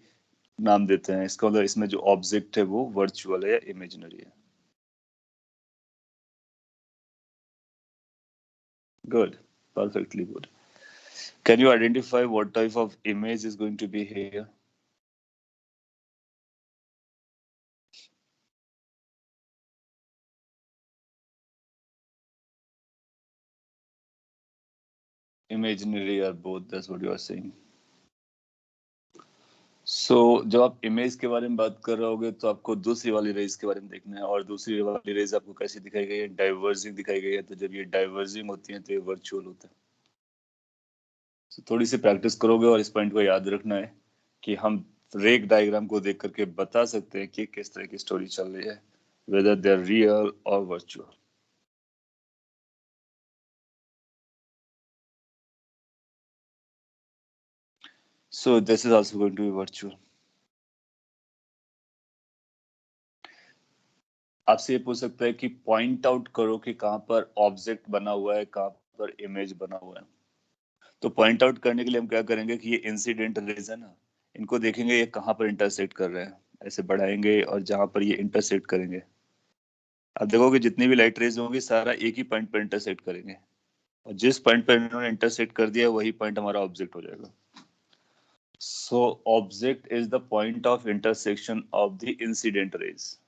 नाम देते हैं। इसका मतलब इसमें जो ऑब्जेक्ट है वो वर्चुअल है या इमेजिनरी है। Good, perfectly good. Can you identify what type of image is going to be here? imaginary or both, that's what you are saying. So जब आप इमेज के बारे में बात कर रहे होगे तो आपको दूसरी वाली रेज के बारे में देखना है, और दूसरी वाली रेज आपको कैसी दिखाई गई है, डाइवर्जिंग दिखाई गई है। तो जब ये डाइवर्जिंग होती है तो ये वर्चुअल होता है। तो थोड़ी सी प्रैक्टिस करोगे और इस पॉइंट को याद रखना है कि हम रेक डायग्राम को देख करके बता सकते हैं कि किस तरह की स्टोरी चल रही है, whether they are real or virtual. So this is also going to be virtual. आपसे ये पूछ सकता है कि पॉइंट आउट करो कि कहाँ पर ऑब्जेक्ट बना हुआ है, कहाँ पर इमेज बना हुआ है। तो पॉइंट आउट करने के लिए हम क्या करेंगे कि ये इंसिडेंट रेज है ना, इनको देखेंगे ये कहाँ पर इंटरसेक्ट कर रहे हैं, ऐसे बढ़ाएंगे और जहां पर ये इंटरसेक्ट करेंगे आप देखोगे जितनी भी लाइट रेज होंगी सारा एक ही पॉइंट पर इंटरसेक्ट करेंगे, और जिस पॉइंट पर इन्होंने इंटरसेक्ट कर दिया वही पॉइंट हमारा ऑब्जेक्ट हो जाएगा। So object is the point of intersection of the incident rays.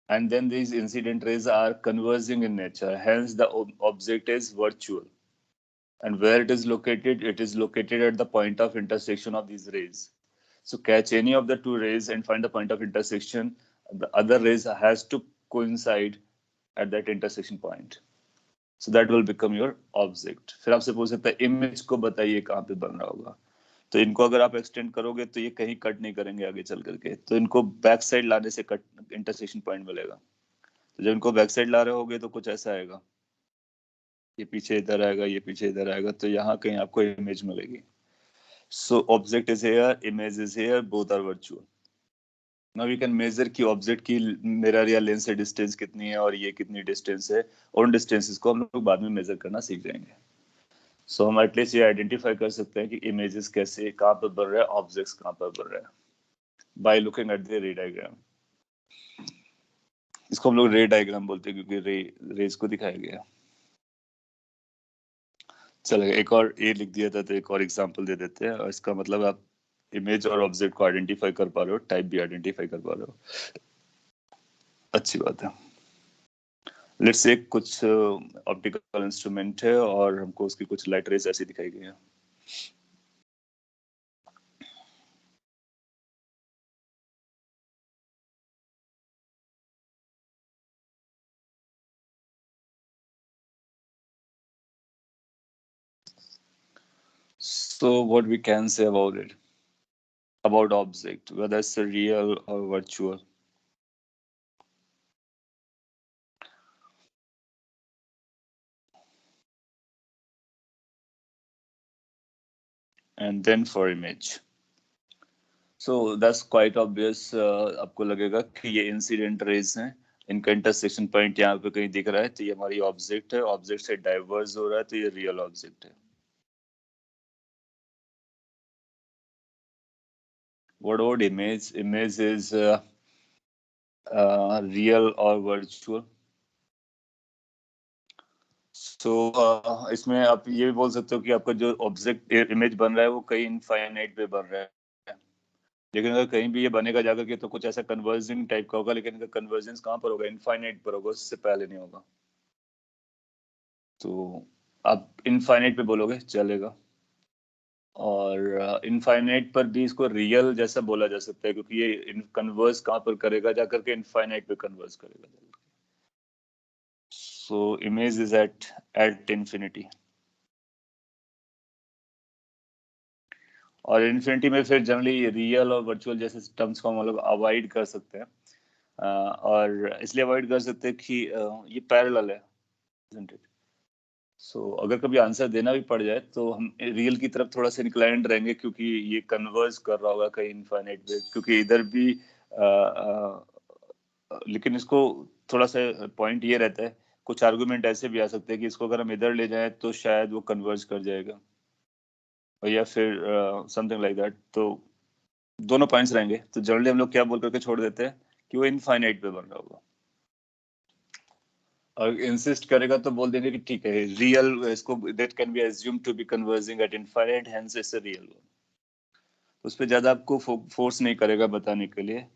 And then these incident rays are converging in nature. Hence the object is virtual. And where it is located at the point of intersection of these rays. So catch any of the two rays and find the point of intersection. The other rays has to coincide at that intersection point. So that will become your object. फिर आपसे पूछ सकता है image को बताइए कहाँ पे बन रहा होगा। तो इनको अगर आप एक्सटेंड करोगे तो ये कहीं कट नहीं करेंगे आगे चल करके, तो इनको बैक साइड लाने से कट इंटरसेक्शन पॉइंट मिलेगा। तो जब इनको बैक साइड ला रहे होगे तो कुछ ऐसा आएगा, ये पीछे इधर आएगा, ये पीछे इधर आएगा, तो यहाँ कहीं आपको इमेज मिलेगी। So object is here, image is here, both are virtual. Now we can measure कि ऑब्जेक्ट की मिरर या लेंस से डिस्टेंस कितनी है और ये कितनी डिस्टेंस है, और उन डिस्टेंसेस को हम लोग बाद में मेजर करना सीख जाएंगे। सो हम एटलीस्ट ये आइडेंटिफाई कर सकते हैं कि इमेजेस कैसे कहाँ पर बन रहा है, ऑब्जेक्ट्स कहाँ पर बन रहा है, बाय लुकिंग एट द रे डायग्राम। इसको हम लोग रे डायग्राम बोलते हैं क्योंकि रेज को दिखाया गया। चलेगा, एक और ए लिख दिया था तो एक और एग्जांपल दे देते हैं, और इसका मतलब आप इमेज और ऑब्जेक्ट को आइडेंटिफाई कर पा रहे हो, टाइप भी आइडेंटिफाई कर पा रहे हो, अच्छी बात है। लेट्स से कुछ ऑप्टिकल इंस्ट्रूमेंट है और हमको उसकी कुछ लाइट रेज ऐसी दिखाई गई है। So what we can say about it, about object, whether it's real or virtual. And then for image. So that's quite obvious. आपको लगेगा कि ये इंसिडेंट रेज हैं, इनका इंटरसेक्शन पॉइंट यहाँ पे कहीं दिख रहा है, तो ये हमारी ऑब्जेक्ट है, ऑब्जेक्ट से डाइवर्ज हो रहा है, तो ये रियल ऑब्जेक्ट है। What about image? Image is real or virtual. So इसमें आप ये भी बोल सकते हो कि आपका जो ऑब्जेक्ट इमेज बन रहा है वो कहीं इनफाइनाइट पे बन रहा है, लेकिन अगर कहीं भी ये बनेगा जाकर के तो कुछ ऐसा कन्वर्जिंग टाइप का होगा, लेकिन इनका कन्वर्जेंस कहाँ पर होगा, इनफाइनाइट पर होगा, उससे पहले नहीं होगा। तो आप इनफाइनाइट पे बोलोगे चलेगा, और इनफाइनाइट पर भी इसको रियल जैसा बोला जा सकता है क्योंकि ये कन्वर्ज कहाँ पर करेगा, जाकर के इनफाइनाइट पे कन्वर्ज करेगा। So image is at infinity, और इन्फिनिटी में फिर जनरली रियल और वर्चुअल जैसे टर्म्स को हम लोग अवॉइड कर सकते हैं, और इसलिए अवॉइड कर सकते हैं कि ये पैरेलल है, isn't it? सो अगर कभी आंसर देना भी पड़ जाए तो हम रियल की तरफ थोड़ा सा इंक्लाइंड रहेंगे क्योंकि ये कन्वर्ज कर रहा होगा कहीं इनफाइनाइट पे, क्योंकि इधर भी लेकिन इसको थोड़ा सा पॉइंट ये रहता है, कुछ आर्गुमेंट ऐसे भी आ सकते हैं कि इसको अगर हम इधर ले जाएं तो शायद वो कन्वर्ज कर जाएगा, और या फिर समथिंग लाइक दैट। तो दोनों पॉइंट्स रहेंगे, तो जनरली हम लोग क्या बोल करके छोड़ देते हैं कि वो इनफाइनाइट पे बन रहा होगा, और इंसिस्ट करेगा तो बोल देंगे कि ठीक है रियल, इसको that can be assumed to be converging at infinite, hence it's a real one. उस पर ज्यादा आपको फोर्स नहीं करेगा बताने के लिए,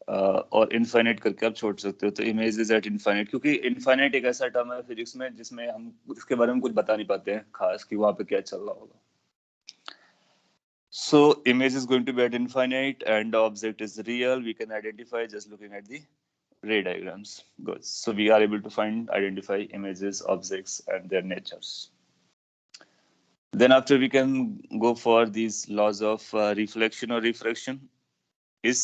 और इनफाइनाइट करके आप छोड़ सकते हो। तो इमेज इज एट इनफाइनाइट, क्योंकि इनफाइनाइट एक ऐसा टर्म है फिजिक्स में जिसमें हम इसके बारे में कुछ बता नहीं पाते हैं खास कि वहां पे क्या चल रहा होगा। So image is going to be at infinite and the object is real. We can identify just looking at the ray diagrams. Good. So we are able to identify images, objects, and their natures. Then after we can go for these laws of reflection or refraction. इस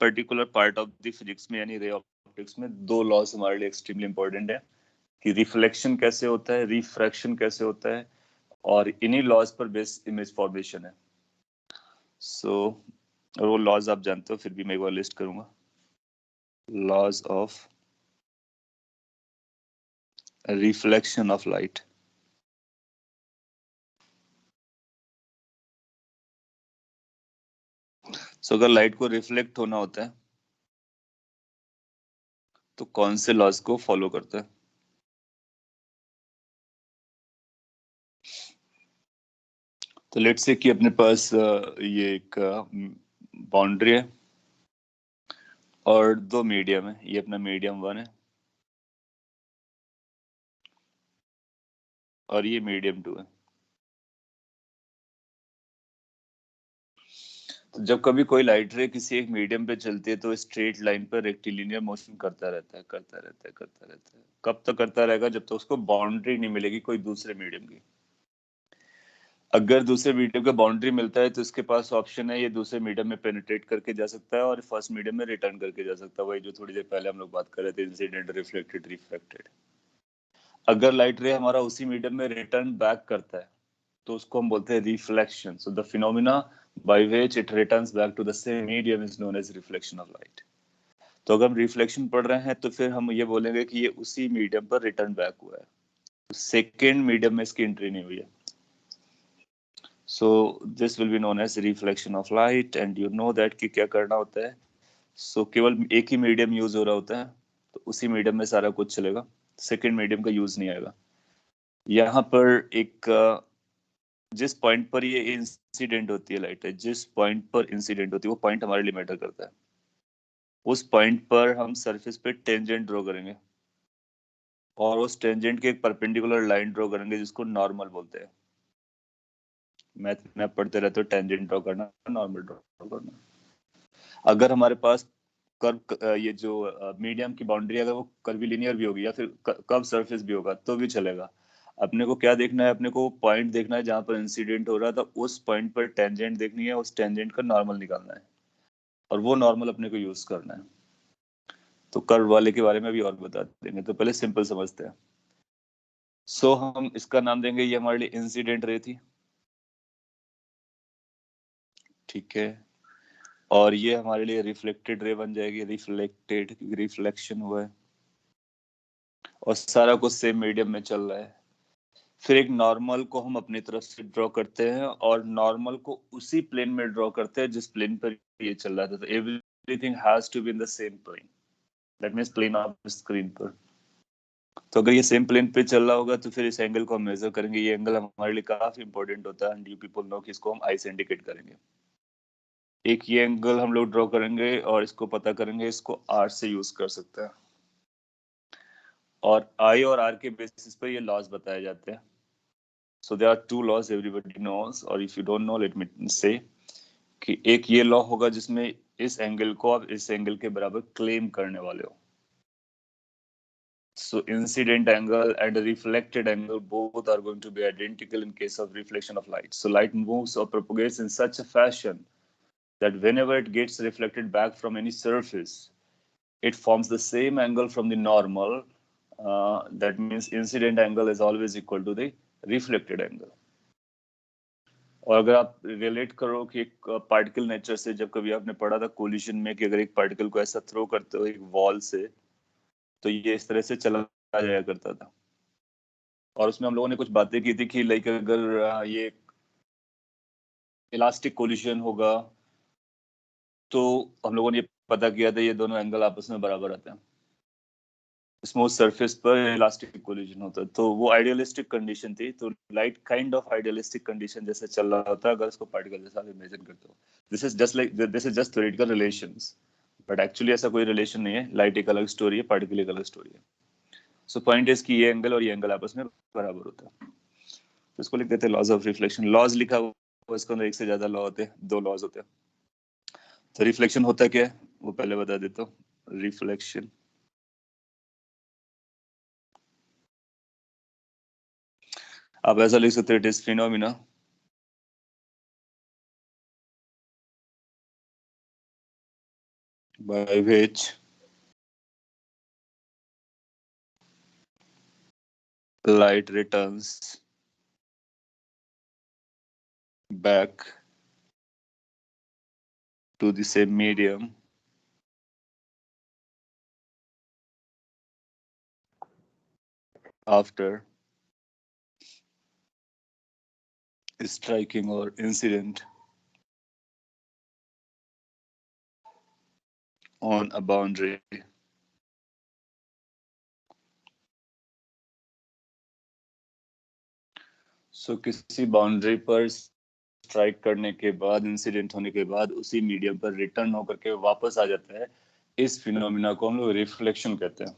particular part of the physics में यानी ray optics में दो laws हमारे लिए extremely important है कि reflection कैसे होता है, refraction कैसे होता है, और इन्हीं laws पर based image formation है। So वो laws आप जानते हो, फिर भी मैं एक बार लिस्ट करूंगा। Laws of reflection of light. So अगर लाइट को रिफ्लेक्ट होना होता है तो कौन से लॉज को फॉलो करता है? तो लेट्स से कि अपने पास ये एक बाउंड्री है और दो मीडियम है। ये अपना मीडियम 1 है और ये मीडियम 2 है। तो जब कभी कोई लाइट रे किसी एक मीडियम पे चलती है तो स्ट्रेट लाइन पर रेक्टिलिनियर मोशन करता रहता है, करता रहता है, करता रहता है। कब तक करता रहेगा? जब तक उसको बाउंड्री नहीं मिलेगी कोई दूसरे मीडियम की। अगर दूसरे मीडियम का बाउंड्री मिलता है तो इसके पास ऑप्शन है, ये दूसरे मीडियम में पेनिट्रेट करके जा सकता है और फर्स्ट मीडियम में रिटर्न करके जा सकता है। वही जो थोड़ी देर पहले हम लोग बात कर रहे थे, इंसिडेंट, रिफ्लेक्टेड, रिफ्रैक्टेड। अगर लाइट रे हमारा उसी मीडियम में रिटर्न बैक करता है तो उसको हम बोलते हैं reflection. So the phenomena by which it returns back to the same medium is known as reflection of light. तो अगर हम रिफ्लेक्शन पढ़ रहे हैं तो फिर हम ये बोलेंगे कि ये उसी मीडियम पर रिटर्न बैक हुआ है, सेकेंड मीडियम में इसकी एंट्री नहीं हुई है। So this will be known as reflection of light and you know that कि क्या करना होता है। So केवल एक ही मीडियम यूज हो रहा होता है तो उसी मीडियम में सारा कुछ चलेगा, सेकेंड मीडियम का यूज नहीं आएगा। यहाँ पर एक जिस पॉइंट पर ये इंसिडेंट होती है लाइट है, जिस पॉइंट पर इंसिडेंट होती है वो पॉइंट हमारे लिए मैटर करता है। उस पॉइंट पर हम सरफेस पे टेंजेंट ड्रॉ करेंगे और उस टेंजेंट के एक परपेंडिकुलर लाइन ड्रॉ करेंगे जिसको नॉर्मल बोलते हैं। मैथ में पढ़ते रहते हो, टेंजेंट ड्रॉ करना, नॉर्मल ड्रॉ करना। अगर हमारे पास कर्व, ये जो मीडियम की बाउंड्री अगर वो कर्विलिनियर भी होगी या फिर कर्व सरफेस भी होगा तो भी चलेगा। अपने को क्या देखना है? अपने को पॉइंट देखना है जहां पर इंसिडेंट हो रहा था, उस पॉइंट पर टेंजेंट देखनी है, उस टेंजेंट का नॉर्मल निकालना है और वो नॉर्मल अपने को यूज करना है। तो कर्व वाले के बारे में भी और बता देंगे, तो पहले सिंपल समझते हैं। सो हम इसका नाम देंगे, ये हमारे लिए इंसिडेंट रे थी, ठीक है। और ये हमारे लिए रिफ्लेक्टेड रे बन जाएगी, रिफ्लेक्टेड, क्योंकि रिफ्लेक्शन हुआ है और सारा कुछ सेम मीडियम में चल रहा है। फिर एक नॉर्मल को हम अपनी तरफ से ड्रॉ करते हैं और नॉर्मल को उसी प्लेन में ड्रॉ करते हैं जिस प्लेन पर ये चल रहा था। तो everything has to be in the same plane, that means plane of screen पर। तो अगर ये सेम प्लेन पे चल रहा होगा तो फिर इस एंगल को हम मेजर करेंगे। ये एंगल हमारे लिए काफी इंपॉर्टेंट होता है एंड यू पीपल नो कि इसको हम आई से इंडिकेट करेंगे। एक ये एंगल हम लोग ड्रॉ करेंगे और इसको पता करेंगे, इसको आर से यूज कर सकते हैं। और आई और आर के बेसिस पर ये लॉज बताए जाते हैं। So there are two laws everybody knows, or if you don't know, let me say कि एक ये लॉ होगा जिसमें इस एंगल को आप इस एंगल के बराबर क्लेम करने वाले हो। So incident angle and reflected angle both are going to be identical in case of reflection of light. So light moves or propagates in such a fashion that whenever it gets reflected back from any surface, it forms the same angle from the normal. That means incident angle is always equal to the reflected angle. और अगर आप relate करो कि एक particle nature से, जब कभी आपने पढ़ा था कोलिजन में कि अगर एक पार्टिकल को ऐसा थ्रो करते हो एक वॉल से तो ये इस तरह से चला जाया करता था। और उसमें हम लोगों ने कुछ बातें की थी कि लाइक अगर ये इलास्टिक कोलिजन होगा तो हम लोगों ने ये पता किया था ये दोनों एंगल आपस में बराबर आते हैं। स्मूथ सरफेस पर इलास्टिक कोलिजन होता है, तो वो आइडियलिस्टिक कंडीशन थी। तो light kind of idealistic condition जैसे चल रहा होता है अगर इसको पार्टिकल जैसा इमेजिन करते हो। This is just theoretical relations, but actually ऐसा कोई रिलेशन नहीं है, लाइट एक अलग स्टोरी है, पार्टिकल एक अलग स्टोरी है। सो पॉइंट इज कि ये एंगल और ये एंगल आपस में बराबर होता है। तो इसको लिख देते हैं लॉज ऑफ रिफ्लेक्शन। लॉज लिखा हुआ इसके अंदर एक से ज्यादा लॉ होते हैं, 2 लॉज होते हैं। तो रिफ्लेक्शन होता क्या है वो पहले बता देता हूँ। रिफ्लेक्शन आप ऐसा लिख सकते हो, it is phenomena by which light returns back to the same medium after striking or incident on a boundary. So किसी बाउंड्री पर स्ट्राइक करने के बाद, इंसिडेंट होने के बाद उसी मीडियम पर रिटर्न होकर के वापस आ जाता है, इस फिनोमिना को हम लोग रिफ्लेक्शन कहते हैं।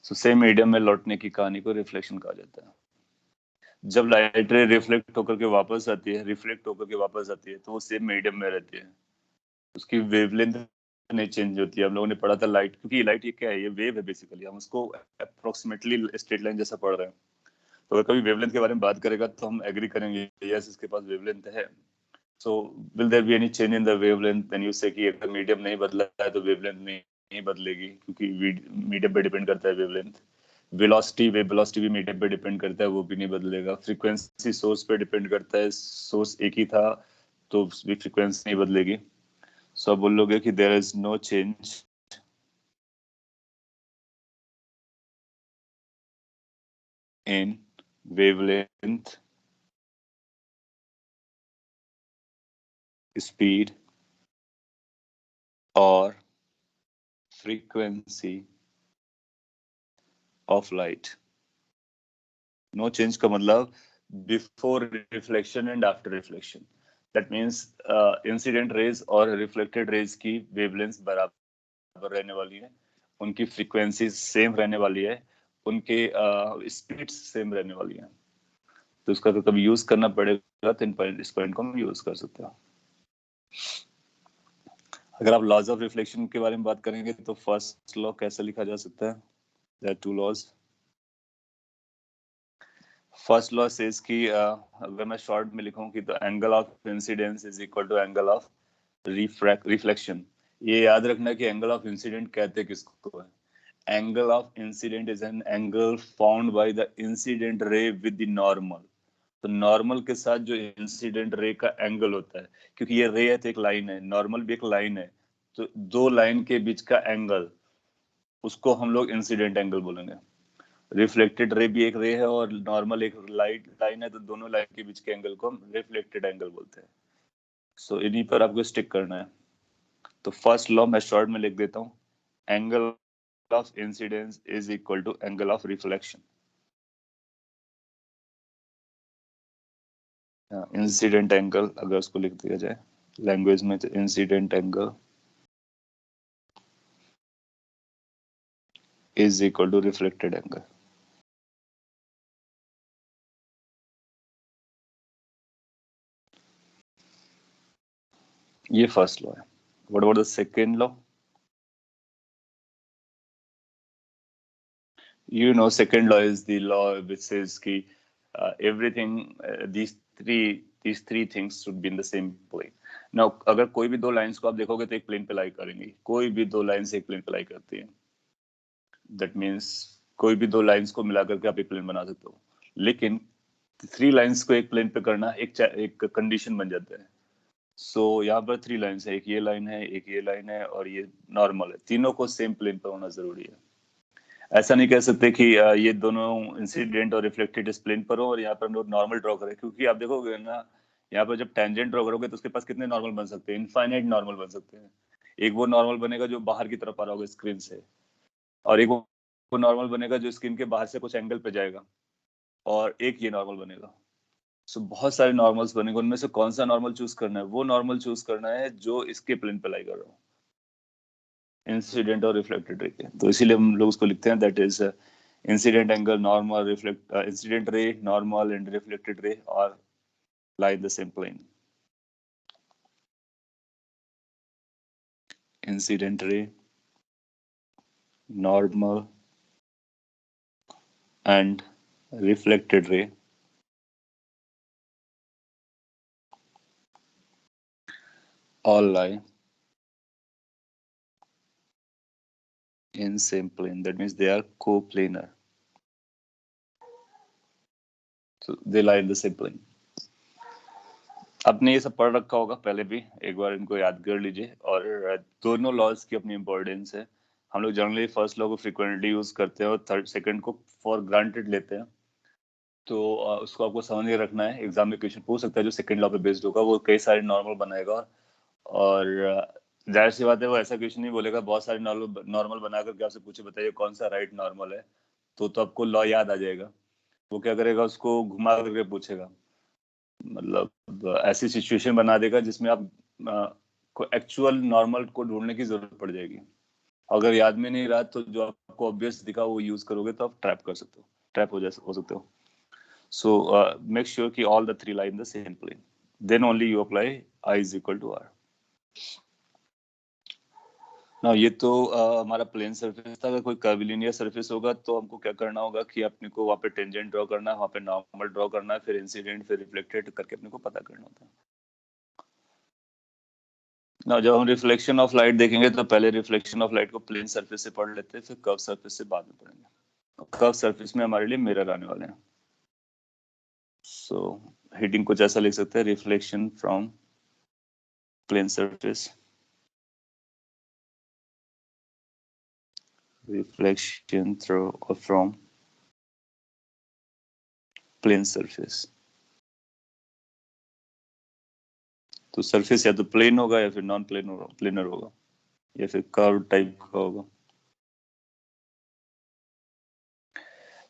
सो सेम मीडियम में लौटने की कहानी को रिफ्लेक्शन कहा जाता है। जब लाइट रे रिफ्लेक्ट होकर के वापस आती है, रिफ्लेक्ट होकर के वापस आती है, तो वो सेम मीडियम में रहती है, उसकी वेवलेंथ नहीं चेंज होती है। हम लोगों ने पढ़ा था लाइट, क्योंकि लाइट ये क्या है, ये वेव है बेसिकली, हम उसको अप्रोक्सीमेटली स्ट्रेट लाइन जैसा पढ़ रहे हैं। तो अगर कभी वेवलेंथ के बारे में बात करेगा तो हम एग्री करेंगे, यस इसके पास वेवलेंथ है। So will there be any change in the wavelength when you say कि अगर मीडियम नहीं बदला है तो वेवलेंथ नहीं बदलेगी, क्योंकि मीडियम पे डिपेंड करता है वेवलेंथ। वेलोसिटी, वेव वेलोसिटी भी मीडियम पे डिपेंड करता है, वो भी नहीं बदलेगा। फ्रीक्वेंसी सोर्स पे डिपेंड करता है, सोर्स एक ही था तो भी फ्रीक्वेंसी नहीं बदलेगी। सो आप बोलोगे कि there is no change in wavelength, speed or frequency of light. No change का मतलब before reflection and after reflection. That means incident rays और reflected rays की wavelengths बराबर रहने वाली है, उनकी frequency सेम रहने वाली है, उनके स्पीड सेम रहने वाली है। तो उसका तो कभी यूज करना पड़ेगा, तो इस पॉइंट को हम यूज कर सकते हैं। अगर आप लॉज ऑफ रिफ्लेक्शन के बारे में बात करेंगे तो फर्स्ट लॉ कैसे लिखा जा सकता है? There are 2 laws. First law says कि अगर मैं शॉर्ट में लिखूं कि the angle of incidence is equal to angle of reflection. ये याद रखना कि एंगल ऑफ इंसिडेंट कहते किसको है। Angle of incident is an angle found by the incident ray with the normal. तो नॉर्मल के साथ जो इंसिडेंट रे का एंगल होता है, क्योंकि ये रे है तो एक लाइन है, नॉर्मल भी एक लाइन है, तो दो लाइन के बीच का एंगल, उसको हम लोग इंसिडेंट एंगल बोलेंगे। रिफ्लेक्टेड रे भी एक रे है और नॉर्मल एक लाइट लाइन है, तो दोनों लाइन के बीच के एंगल को हम रिफ्लेक्टेड एंगल बोलते हैं। सो इन्हीं पर आपको स्टिक करना है। तो फर्स्ट लॉ मैं शॉर्ट में लिख देता हूँ, angle of incidence is equal to angle of reflection. Incident angle अगर उसको लिख दिया जाए लैंग्वेज में, तो incident angle is equal to reflected angle. ये फर्स्ट लॉ है। What about the second law? You know, second law is the law which says कि everything, these three things should be in the same plane. Now अगर कोई भी दो lines को आप देखोगे तो एक प्लेन पे लाई करेंगी, कोई भी दो लाइंस एक प्लेन पे लाई करती है। दैट मीन्स कोई भी दो लाइंस को मिला करके आप एक प्लेन बना सकते हो, लेकिन थ्री लाइंस को एक प्लेन पे करना एक कंडीशन बन जाता है। सो यहाँ पर थ्री लाइंस है, एक ये लाइन है, एक ये लाइन है और ये नॉर्मल है, तीनों को सेम प्लेन पर होना जरूरी है। ऐसा नहीं कह सकते कि ये दोनों इंसिडेंट और रिफ्लेक्टेड इस प्लेन पर हो और यहाँ पर हम लोग नॉर्मल ड्रॉ करें, क्योंकि आप देखोगे ना, यहाँ पर जब टेंजेंट ड्रॉ करोगे तो उसके पास कितने नॉर्मल बन सकते हैं? इनफाइनाइट नॉर्मल बन सकते हैं। एक वो नॉर्मल बनेगा जो बाहर की तरफ आ रहा होगा स्क्रीन से, और एक वो नॉर्मल बनेगा जो स्क्रीन के बाहर से कुछ एंगल पे जाएगा, और एक ये नॉर्मल बनेगा। सो बहुत सारे नॉर्मल्स बनेंगे, उनमें से कौन सा नॉर्मल चूज करना है? वो नॉर्मल चूज करना है जो इसके प्लेन पे लाई कर रहा हो। इंसिडेंट और रिफ्लेक्टेड रे के। तो इसीलिए हम लोग उसको लिखते हैं that is incident angle, normal, incident ray, normal and reflected ray और lie in the same plane. Incident ray, normal and reflected ray all lie in same plane. That means they are coplanar. So they lie in the same plane. आपने ये सब पढ़ रखा होगा पहले भी, एक बार इनको याद कर लीजिए। और दोनों लॉज की अपनी इंपॉर्टेंस है। हम लोग जनरली फर्स्ट लॉ को फ्रीक्वेंटली यूज करते हैं और थर्ड सेकंड को फॉर ग्रांटेड लेते हैं। तो उसको आपको समझ के रखना है। एग्जाम में क्वेश्चन पूछ सकता है जो सेकंड लॉ पे बेस्ड होगा, वो कई सारे नॉर्मल बनाएगा और जाहिर सी बात है वो ऐसा क्वेश्चन नहीं बोलेगा बहुत सारे नॉर्मल बना करके आपसे पूछे बताइए कौन सा राइट नॉर्मल है, तो आपको लॉ याद आ जाएगा। वो क्या करेगा, उसको घुमा करके पूछेगा, मतलब ऐसी सिचुएशन बना देगा जिसमें आप को एक्चुअल नॉर्मल को ढूंढने की जरूरत पड़ जाएगी। अगर याद में नहीं रहा तो जो आपको ऑब्वियस दिखा वो यूज करोगे तो आप ट्रैप कर सकते हो, ट्रैप हो सकते हो। So make sure कि all the three lie in the same plane. Then only you apply I is equal to R. Now ये तो हमारा प्लेन सरफेस था। अगर कोई कर्विलिनियर सरफेस होगा तो हमको क्या करना होगा कि अपने को वहाँ पे टेंजेंट ड्रॉ करना है, वहाँ पे नॉर्मल ड्रॉ करना है, फिर इंसिडेंट, फिर रिफ्लेक्टेड करके अपने को पता करना होता है। ना जब हम रिफ्लेक्शन ऑफ लाइट देखेंगे तो पहले रिफ्लेक्शन ऑफ लाइट को प्लेन सरफेस से पढ़ लेते हैं, फिर कर्व सरफेस से बाद में पढ़ेंगे। कर्व सरफेस में हमारे लिए मिरर आने वाले हैं। सो हेडिंग कुछ ऐसा लिख सकते हैं, reflection from plane surface, reflection through or from plane surface। तो सरफेस या तो प्लेन होगा या फिर नॉन प्लेन होगा, प्लेनर होगा या फिर कर्व टाइप का होगा।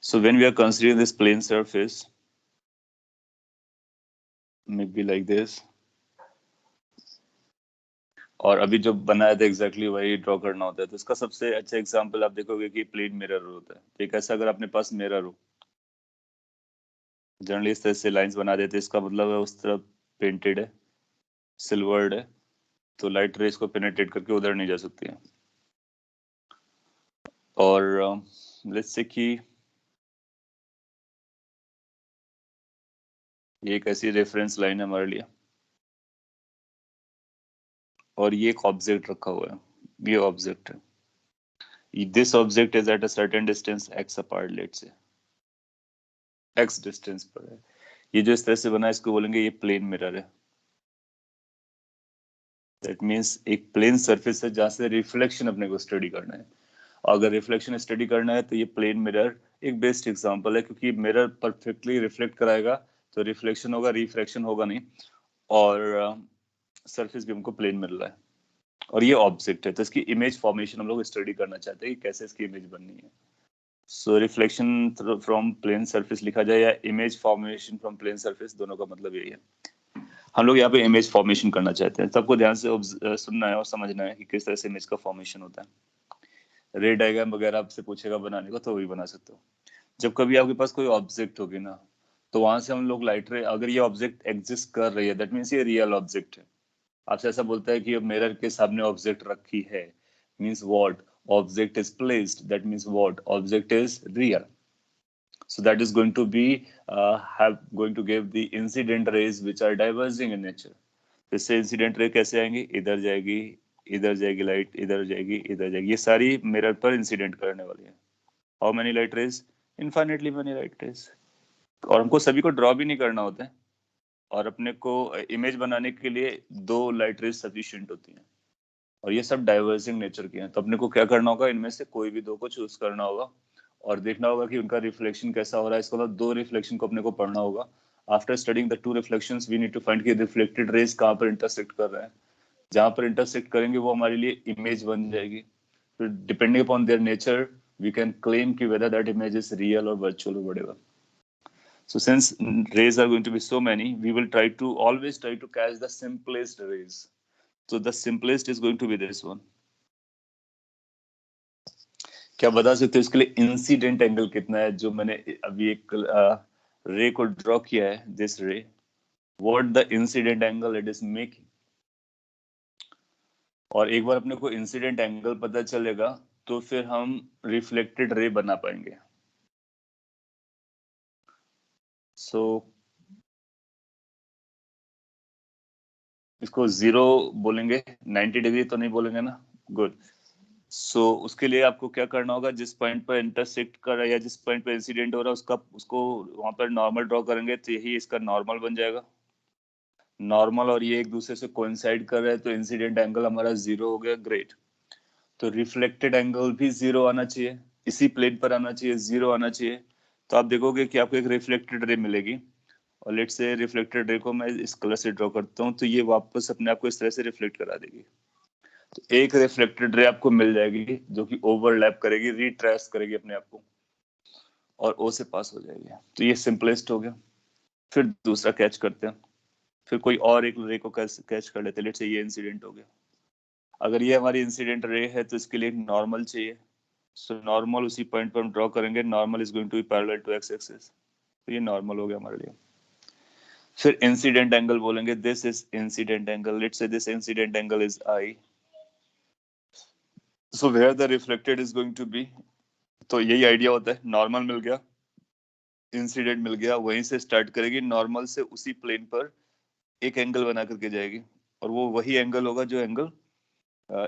So when we are considering this plane surface, maybe like this, और अभी जो बनाया था एग्जैक्टली वही ड्रॉ करना होता है। तो इसका सबसे अच्छा एग्जांपल आप देखोगे कि प्लेन मिरर होता है। एक ऐसा अगर अपने पास मिरर हो, जनरली इस तरह से लाइंस बना देते हैं, इसका मतलब है उस तरफ पेंटेड है, सिल्वर्ड है, तो लाइट रेस को पेनिट्रेट करके उधर नहीं जा सकती है। और लेट्स से कि ये एक ऐसी रेफरेंस लाइन है हमारे लिए और ये एक ऑब्जेक्ट रखा हुआ है, ये ऑब्जेक्ट है। This object is at a certain distance x apart, let's say x distance पर है। ये जो इस तरह से बना है इसको बोलेंगे ये प्लेन मिरर है। दैट मींस एक प्लेन सरफेस है जहां से रिफ्लेक्शन अपने को स्टडी करना है। अगर रिफ्लेक्शन स्टडी करना है तो ये प्लेन मिरर एक बेस्ट एग्जांपल है, क्योंकि मिरर परफेक्टली रिफ्लेक्ट कराएगा तो रिफ्लेक्शन होगा, रिफ्रैक्शन होगा नहीं। और सरफेस भी हमको प्लेन मिल रहा है और ये ऑब्जेक्ट है, तो इसकी इमेज फॉर्मेशन हम लोग स्टडी करना चाहते हैं कि कैसे इसकी इमेज बननी है। So reflection from plane surface लिखा जाए या image formation from plane surface, दोनों का मतलब यही है। हम लोग यहाँ पे इमेज फॉर्मेशन करना चाहते हैं। सबको ध्यान से सुनना है और समझना है कि किस तरह से इमेज का फॉर्मेशन होता है। रे डायग्राम वगैरह आपसे पूछेगा बनाने को तो वही बना सकते हो। जब कभी आपके पास कोई ऑब्जेक्ट होगी ना, तो वहां से हम लोग लाइट रे, अगर ये ऑब्जेक्ट एग्जिस्ट कर रही है दैट मीन्स ये रियल ऑब्जेक्ट है। आपसे ऐसा बोलता है कि मिरर के सामने ऑब्जेक्ट रखी है, means what, object is placed, that means what, object is real. So that is going to be going to give the incident rays which are diverging in nature। इससे इंसिडेंट रे कैसे आएंगी, इधर जाएगी, इधर जाएगी light, इधर जाएगी, इधर जाएगी, ये सारी मिरर पर इंसिडेंट करने वाली है। How many light rays, infinitely many light rays. और हमको सभी को ड्रॉ भी नहीं करना होता है, और अपने को इमेज बनाने के लिए 2 लाइट रेज सफिशिएंट होती हैं और ये सब डाइवर्जिंग नेचर के हैं। तो अपने को क्या करना होगा, इनमें से कोई भी 2 को चूज करना होगा और देखना होगा कि उनका रिफ्लेक्शन कैसा हो रहा है। इसके बाद 2 रिफ्लेक्शन को अपने को पढ़ना होगा। After studying the 2 reflections we need to find कि रिफ्लेक्टेड रेज कहाँ पर इंटरसेक्ट कर रहे हैं। जहां पर इंटरसेक्ट करेंगे वो हमारे लिए इमेज बन जाएगी। फिर depending upon their nature we can claim कि whether that image is real or virtual or whatever। So since rays are going to be so many, we will always try to catch the simplest rays। So the simplest is going to be this one, क्या बता सकते हो इसके लिए incident angle कितना है? जो मैंने अभी एक रे को ड्रॉ किया है, दिस रे, what the incident angle it is making. और एक बार अपने को इंसिडेंट एंगल पता चलेगा तो फिर हम रिफ्लेक्टेड रे बना पाएंगे। सो इसको 0 बोलेंगे, 90 डिग्री तो नहीं बोलेंगे ना, गुड। सो उसके लिए आपको क्या करना होगा, जिस पॉइंट पर इंटरसेक्ट कर रहा है या जिस पॉइंट पर इंसिडेंट हो रहा है उसको वहां पर नॉर्मल ड्रॉ करेंगे तो यही इसका नॉर्मल बन जाएगा। नॉर्मल और ये एक दूसरे से कोइंसाइड कर रहे हैं तो इंसिडेंट एंगल हमारा 0 हो गया, ग्रेट। तो रिफ्लेक्टेड एंगल भी 0 आना चाहिए, इसी प्लेन पर आना चाहिए, 0 आना चाहिए। तो आप देखोगे कि आपको एक रिफ्लेक्टेड रे मिलेगी, और लेट से रिफ्लेक्टेड रे को मैं इस कलर से ड्रॉ करता हूँ, तो ये वापस अपने आप को इस तरह से रिफ्लेक्ट करा देगी। तो एक रिफ्लेक्टेड रे आपको मिल जाएगी जो कि ओवरलैप करेगी, रिट्रेस करेगी अपने आप को, और ओ से पास हो जाएगी। तो ये सिंपलेस्ट हो गया। फिर दूसरा कैच करते हैं, फिर कोई और एक रे को कैच कर लेते हैं। लेट से ये इंसिडेंट हो गया। अगर ये हमारी इंसिडेंट रे है तो इसके लिए एक नॉर्मल चाहिए। सो नॉर्मल उसी पॉइंट पर हम ड्रॉ करेंगे, normal is going to be parallel to X axis. तो ये नॉर्मल हो गया हमारे लिए। फिर इंसिडेंट एंगल बोलेंगे, this is incident angle, let's say this incident angle is I. So where the reflected is going to be, तो यही आइडिया होता है, नॉर्मल मिल गया, इंसिडेंट मिल गया, वहीं से स्टार्ट करेगी, नॉर्मल से उसी प्लेन पर एक एंगल बना करके जाएगी, और वो वही एंगल होगा जो एंगल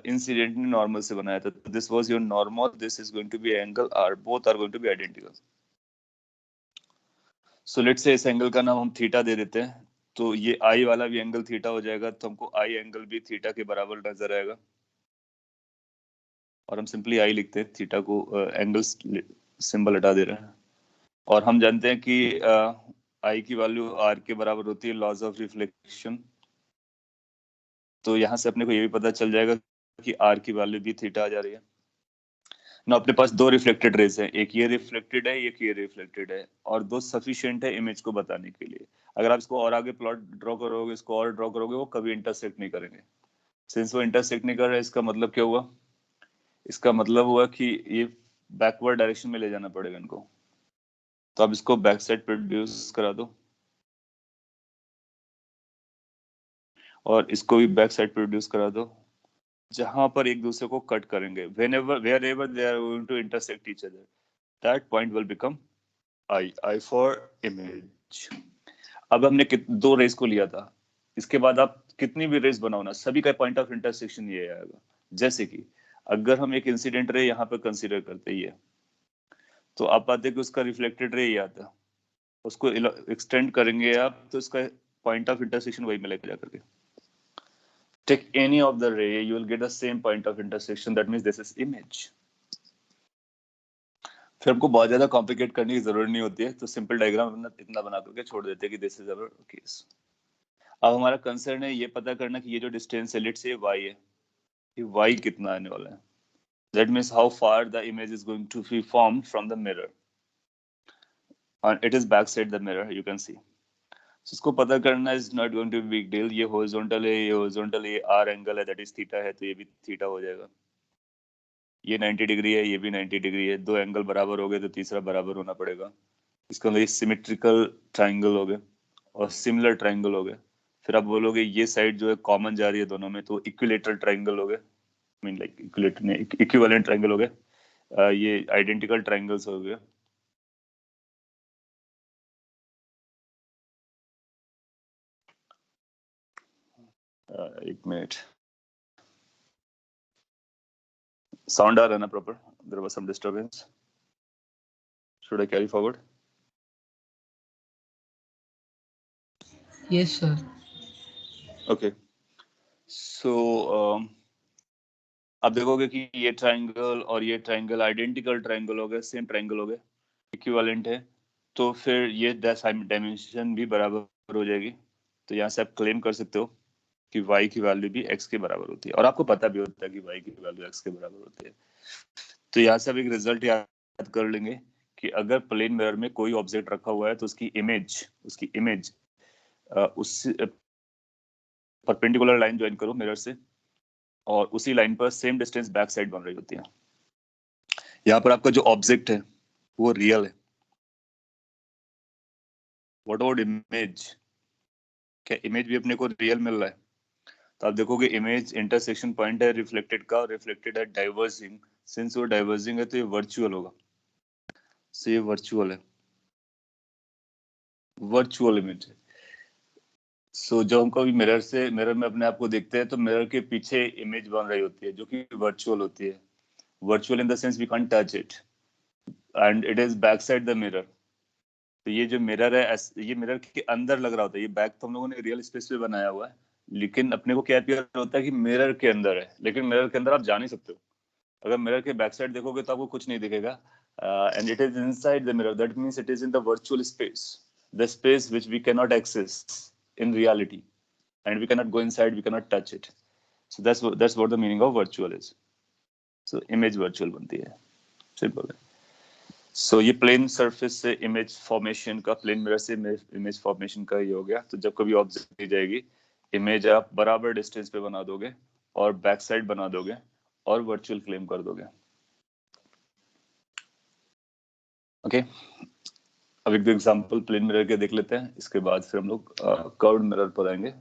इंसिडेंट ने नॉर्मल से बनाया था। This was your normal, this is going to be angle R, both are going to be identical. So let's say इस एंगल का नाम हम थीटा दे देते हैं, तो ये आई वाला भी एंगल थीटा हो जाएगा, तो हमको आई एंगल भी थीटा के बराबर नजर आएगा, और हम सिंपली आई लिखते हैं, थीटा को एंगल सिंबल हटा दे रहे हैं। और हम जानते हैं कि आई की वैल्यू आर के बराबर होती है, लॉज ऑफ रिफ्लेक्शन। तो यहाँ से अपने को ये भी पता चल जाएगा कि आर की वैल्यू भी थीटा आ जा रही है ना। अपने पास दो रिफ्लेक्टेड रेज हैं, एक ये रिफ्लेक्टेड है, एक ये रिफ्लेक्टेड है, और दो सफिशिएंट है इमेज को बताने के लिए। अगर आप इसको और आगे प्लॉट ड्रॉ करोगे, इसको और ड्रॉ करोगे, वो कभी इंटरसेक्ट नहीं करेंगे। सिंस वो इंटरसेक्ट नहीं कर रहे, इसका मतलब क्या हुआ? इसका मतलब हुआ कि ये बैकवर्ड डायरेक्शन में ले जाना पड़ेगा इनको। तो अब इसको बैक साइड प्रोड्यूस करा दो, और इसको भी बैक साइड प्रोड्यूस करा दो, जहां पर एक दूसरे को कट करेंगे, wherever they are going to intersect each other, that point will become I for image। अब हमने दो रेस को लिया था, इसके बाद आप कितनी भी रेस बनाओ ना, सभी का पॉइंट ऑफ इंटरसेक्शन ये आएगा। जैसे कि अगर हम एक इंसिडेंट रे यहाँ पे कंसीडर करते ही है, तो आप पाते कि उसका रिफ्लेक्टेड रे ये आता, उसको एक्सटेंड करेंगे आप तो इसका पॉइंट ऑफ इंटरसेक्शन वही मिलेगा जाकर के। Take any of the ray, you will get the same point of intersection, that means this is image। फिर हमको बहुत ज्यादा कॉम्प्लिकेट करने की जरूरत नहीं होती है, तो सिंपल डायग्राम इतना बना करके छोड़ देते हैं कि दिस इज अवर केस। अब हमारा कंसर्न है ये पता करना कि ये जो डिस्टेंस है, लेट्स से y है, ये y कितना आने वाला है। That means how far the image is going to be formed from the mirror, and it is backside the mirror, you can see। So, इसको पता करना is not going to be big deal. ये horizontal है, ये horizontal, ये R angle है, that is theta है, तो ये भी थीटा हो जाएगा। ये 90 डिग्री है, ये भी 90 डिग्री है, दो एंगल बराबर हो गए तो तीसरा बराबर होना पड़ेगा। इसका मतलब ये सिमेट्रिकल ट्राइंगल हो गए और सिमिलर ट्राइंगल हो गए। फिर आप बोलोगे ये साइड जो है कॉमन जा रही है दोनों में, तो इक्विलेटरल ट्राइंगल हो गए, मीन लाइक इक्विलेटर नहीं, इक्विवेलेंट ट्राइंगल हो गए, ये आइडेंटिकल ट्राइंगल्स हो गए। एक मिनट, साउंड आ रहा है ना proper? There was some disturbance, should I carry forward? Yes, sir. Okay. So आप देखोगे कि ये ट्राइंगल और ये ट्राइंगल आइडेंटिकल ट्राइंगल हो गए, सेम ट्राइंगल हो गए, इक्विवेलेंट है, तो फिर ये डायमेंशन भी बराबर हो जाएगी। तो यहाँ से आप क्लेम कर सकते हो कि y की वैल्यू भी x के बराबर होती है, और आपको पता भी होता है कि y की वैल्यू x के बराबर होती है। तो यहाँ से आप एक रिजल्ट याद कर लेंगे कि अगर प्लेन मिरर में कोई ऑब्जेक्ट रखा हुआ है तो उसकी इमेज उस परपेंडिकुलर लाइन ज्वाइन करो मिरर से, और उसी लाइन पर सेम डिस्टेंस बैक साइड बन रही होती है। यहाँ पर आपका जो ऑब्जेक्ट है वो रियल है. What about image? क्या इमेज भी अपने को रियल मिल रहा है? तो आप देखोगे इमेज इंटरसेक्शन पॉइंट है रिफ्लेक्टेड का, रिफ्लेक्टेड है डाइवर्जिंग. सिंस वो डाइवर्जिंग है तो ये वर्चुअल होगा. सो ये वर्चुअल है, वर्चुअल इमेज है. सो जब हम कभी मिरर में अपने आप को देखते हैं तो मिरर के पीछे इमेज बन रही होती है जो कि वर्चुअल होती है. Virtual in the sense we can't touch it and it is back side the mirror. तो ये जो मिरर है ये मिरर के अंदर लग रहा होता है. ये बैक तो हम लोगों ने रियल स्पेस पे बनाया हुआ है, लेकिन अपने को क्या अपीयर होता है कि मिरर के अंदर है, लेकिन मिरर के अंदर आप जा नहीं सकते हो. अगर मिरर के बैक साइड देखोगे तो आपको कुछ नहीं दिखेगा. And it is inside the mirror, that means it is in the virtual space, the space which we can not access in reality, and we can not go inside, we can not touch it. So that's what the meaning of virtual is. So image virtual बनती है, simple है. So ये plane surface से image formation का, plane mirror से image formation का ये हो गया. तो जब कभी ऑब्जेक्ट दी जाएगी, इमेज आप बराबर डिस्टेंस पे बना दोगे और बैक साइड बना दोगे और वर्चुअल क्लेम कर दोगे. ओके, अब एक दो एग्जांपल प्लेन मिरर के देख लेते हैं, इसके बाद फिर हम लोग कर्व्ड मिरर पर आएंगे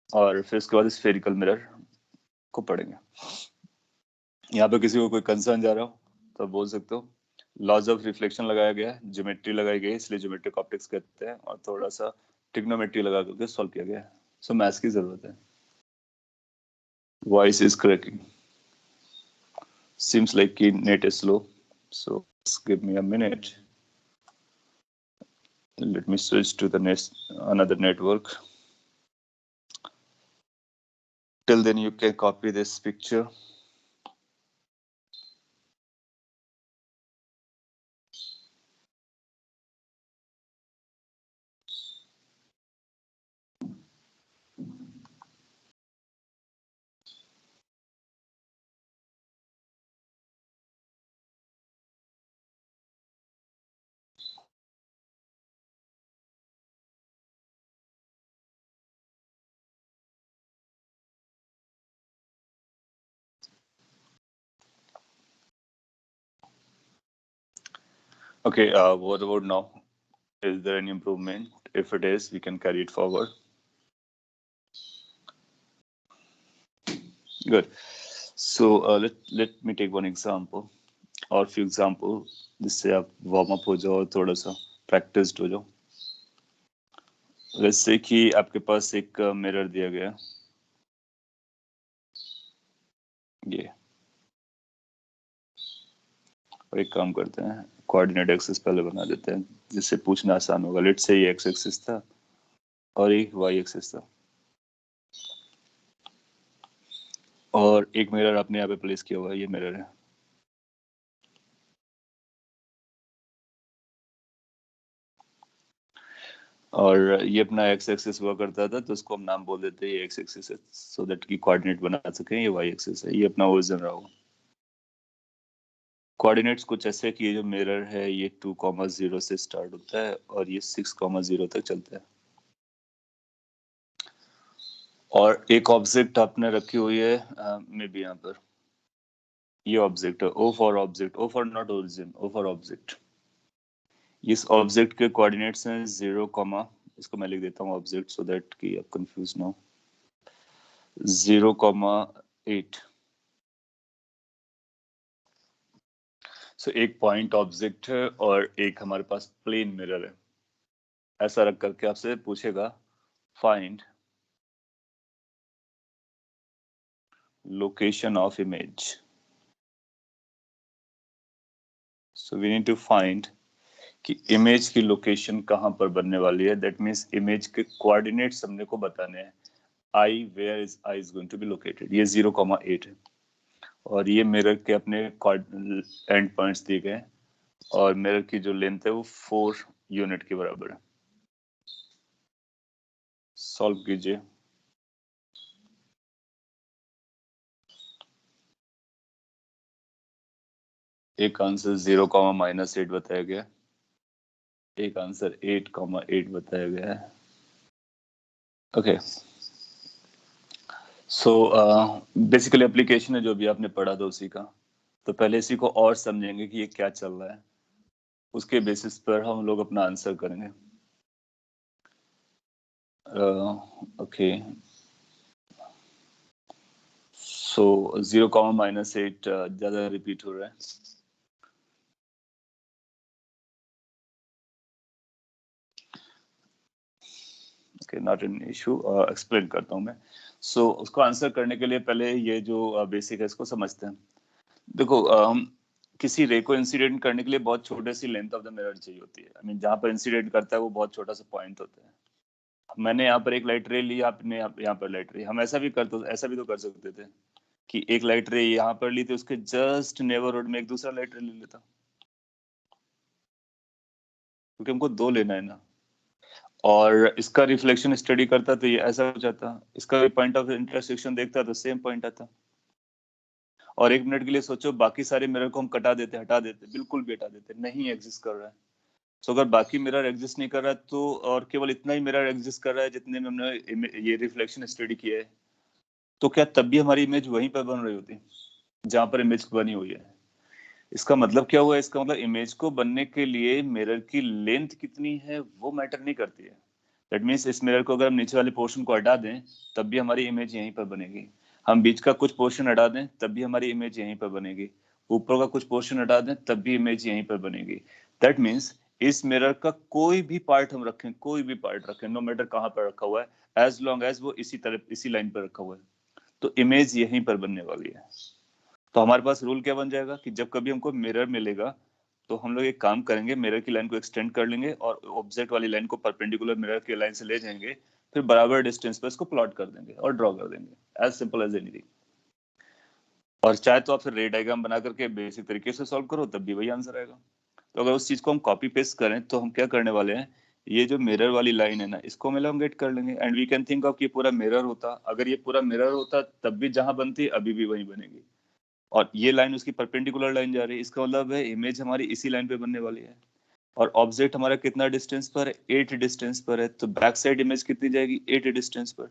और फिर उसके बाद स्फेरिकल मिरर को पढ़ेंगे. यहाँ पे किसी को कोई कंसर्न जा रहा हो तो आप बोल सकते हो. लॉज ऑफ रिफ्लेक्शन लगाया गया है, ज्योमेट्री लगाई गई है, इसलिए ज्योमेट्रिक ऑप्टिक्स कहते हैं, और थोड़ा सा ट्रिग्नोमेट्री लगा करके सॉल्व किया गया है. सो मैथ्स की जरूरत है. Voice is cracking. Seems like कि net is slow, so just give me a minute. Let me switch to the next another network. Till then you can copy this picture. Okay, what about now? Is there any improvement? If it is, we can carry it forward. Good. So let me take one example or few example जिससे आप warm up हो जाओ और थोड़ा सा practised हो जाओ. जैसे कि आपके पास एक मिरर दिया गया, ये, और एक काम करते हैं, कोऑर्डिनेट एक्सिस पहले बना देते हैं जिससे पूछना आसान होगा. लेट्स से ये एक्स एक्सिस था और एक वाई एक्सिस था, और एक मिरर आपने यहाँ पे प्लेस किया हुआ है. ये मिरर है, और ये अपना एक्स एक्सिस हुआ करता था, तो उसको हम नाम बोल देते हैं ये एक्स एक्सिस है, सो दैट की कोऑर्डिनेट बना सकें. ये वाई एक्सिस है, ये अपना ओरिजिन रहा होगा. कोऑर्डिनेट्स कुछ ऐसे कि ये जो मिरर है ये 2,0 से स्टार्ट होता है और ये 6,0 तक चलता है. और एक ऑब्जेक्ट आपने रखी हुई है मे बी यहाँ पर, ये ऑब्जेक्ट है. O for object, O for not origin, O for object. इस ऑब्जेक्ट के कोऑर्डिनेट्स हैं 0, इसको मैं लिख देता हूँ ऑब्जेक्ट सो दैट कि आप कंफ्यूज ना हो. 0,8. सो एक पॉइंट ऑब्जेक्ट है और एक हमारे पास प्लेन मिरर है. ऐसा रख करके आपसे पूछेगा find location of image. So we need to find कि इमेज की लोकेशन कहाँ पर बनने वाली है. दैट मीन्स इमेज के कोऑर्डिनेट्स हमने को बताने हैं. I, where is I is going to be located. ये 0,8 है और ये मिरर के अपने एंड पॉइंट्स दिए गए हैं, और मिरर की जो लेंथ है वो 4 यूनिट के बराबर है. सॉल्व कीजिए. एक आंसर 0,-8 बताया गया, एक आंसर 8,8 बताया गया है. ओके, सो बेसिकली एप्लीकेशन है जो भी आपने पढ़ा था उसी का. तो पहले इसी को और समझेंगे कि ये क्या चल रहा है, उसके बेसिस पर हम लोग अपना आंसर करेंगे। ओके, सो 0,-8 ज्यादा रिपीट हो रहा है। Okay, not an issue, explain करता हूँ मैं। सो उसको आंसर करने के लिए पहले ये जो बेसिक है इसको समझते हैं। देखो, किसी रे को इंसिडेंट करने के लिए बहुत छोटे C length of the mirror चाहिए होती है। आई मीन जहाँ पर इंसिडेंट करता है वो बहुत छोटा सा पॉइंट होता है। मैंने यहाँ पर एक लाइट रे ली, आपने यहाँ पर लाइट रे, हम ऐसा भी तो कर सकते थे कि एक लाइट रे यहाँ पर ली तो उसके जस्ट नेबरहुड में एक दूसरा लाइट रे ले लेता, क्योंकि हमको दो लेना है ना। और इसका रिफ्लेक्शन स्टडी करता तो ये ऐसा हो जाता, इसका भी पॉइंट ऑफ इंटरसेक्शन देखता तो सेम पॉइंट आता। और एक मिनट के लिए सोचो, बाकी सारे मिरर को हम हटा देते, बिल्कुल भी हटा देते, नहीं एग्जिस्ट कर रहा है। तो अगर बाकी मिरर एग्जिस्ट नहीं कर रहा है तो, और केवल इतना ही मिरर एग्जिस्ट कर रहा है जितने में हमने ये रिफ्लेक्शन स्टडी किया है, तो क्या तब भी हमारी इमेज वहीं पर बन रही होती जहां पर इमेज बनी हुई है? इसका मतलब क्या हुआ? इसका मतलब इमेज को बनने के लिए मिरर की लेंथ कितनी है वो मैटर नहीं करती है। दैट मीन्स इस मिरर को अगर हम नीचे वाले पोर्शन को हटा दें तब भी हमारी इमेज यहीं पर बनेगी। हम बीच का कुछ पोर्शन हटा दें तब भी हमारी इमेज यहीं पर बनेगी। ऊपर का कुछ पोर्शन हटा दें तब भी इमेज यहीं पर बनेगी। दैट मीन्स इस मिरर का कोई भी पार्ट हम रखें, कोई भी पार्ट रखें, नो मैटर कहाँ पर रखा हुआ है, एज लॉन्ग एज वो इसी तरफ इसी लाइन पर रखा हुआ है, तो इमेज यहीं पर बनने वाली है। तो हमारे पास रूल क्या बन जाएगा कि जब कभी हमको मिरर मिलेगा तो हम लोग एक काम करेंगे, मिरर की लाइन को एक्सटेंड कर लेंगे और ऑब्जेक्ट वाली लाइन को परपेंडिकुलर मिरर की लाइन से ले जाएंगे, फिर बराबर डिस्टेंस पर इसको प्लॉट कर देंगे और ड्रॉ कर देंगे, एज सिंपल एज एनीथिंग। और चाहे तो आप फिर रे डायग्राम बना करके बेसिक तरीके से सॉल्व करो, तब भी वही आंसर आएगा। तो अगर उस चीज को हम कॉपी पेस्ट करें तो हम क्या करने वाले हैं, ये जो मिरर वाली लाइन है ना, इसको हम एलोंगेट कर लेंगे and we can think of ये पूरा मिरर होता। अगर ये पूरा मिरर होता तब भी जहां बनती अभी भी वही बनेगी, और ये लाइन उसकी परपेंडिकुलर लाइन जा रही है, इसका मतलब है इमेज हमारी इसी लाइन पे बनने वाली है। और ऑब्जेक्ट हमारा कितना डिस्टेंस पर है? 8 डिस्टेंस पर है, तो बैक साइड इमेज कितनी जाएगी? 8 डिस्टेंस पर।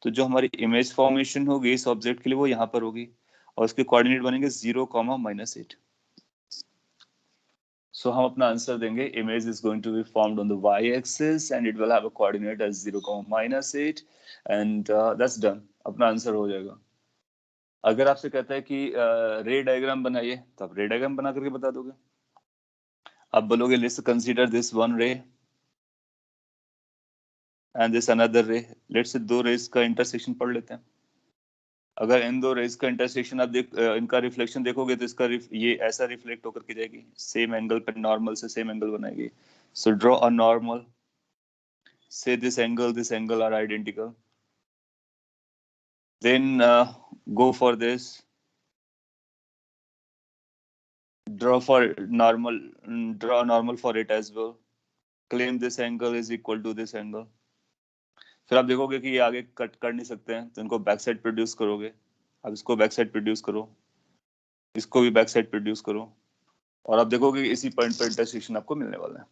तो जो हमारी इमेज फॉर्मेशन होगी इस ऑब्जेक्ट के लिए वो यहाँ पर होगी, और उसके कोऑर्डिनेट बनेंगे 0,-8। सो हम अपना आंसर देंगे, image is going to be formed on the Y axis and it will have a coordinate as 0,-8 and that's done, अपना आंसर हो जाएगा। अगर आपसे कहता है कि रे डायग्राम बनाइए, तो आप रे डायग्राम बना करके बता दोगे। आप बोलोगे लेट्स कंसीडर दिस वन रे एंड दिस अनदर रे, लेट्स से दो रेस का इंटरसेक्शन पढ़ लेते हैं। अगर इन दो रेस का इंटरसेक्शन आप इनका रिफ्लेक्शन देखोगे तो इसका ये ऐसा रिफ्लेक्ट होकर के जाएगी, सेम एंगल पर नॉर्मल से सेम एंगल बनाएगी। सो ड्रॉ अ नॉर्मल, से this angle are identical, then go for this, draw a normal for it as well, claim this angle is equal to this angle। फिर आप देखोगे कि ये आगे कट कर नहीं सकते हैं तो इनको बैक साइड प्रोड्यूस करोगे। अब इसको बैक साइड प्रोड्यूस करो, इसको भी बैक साइड प्रोड्यूस करो, और आप देखोगे कि इसी पॉइंट पर इंटरसेक्शन आपको मिलने वाला है।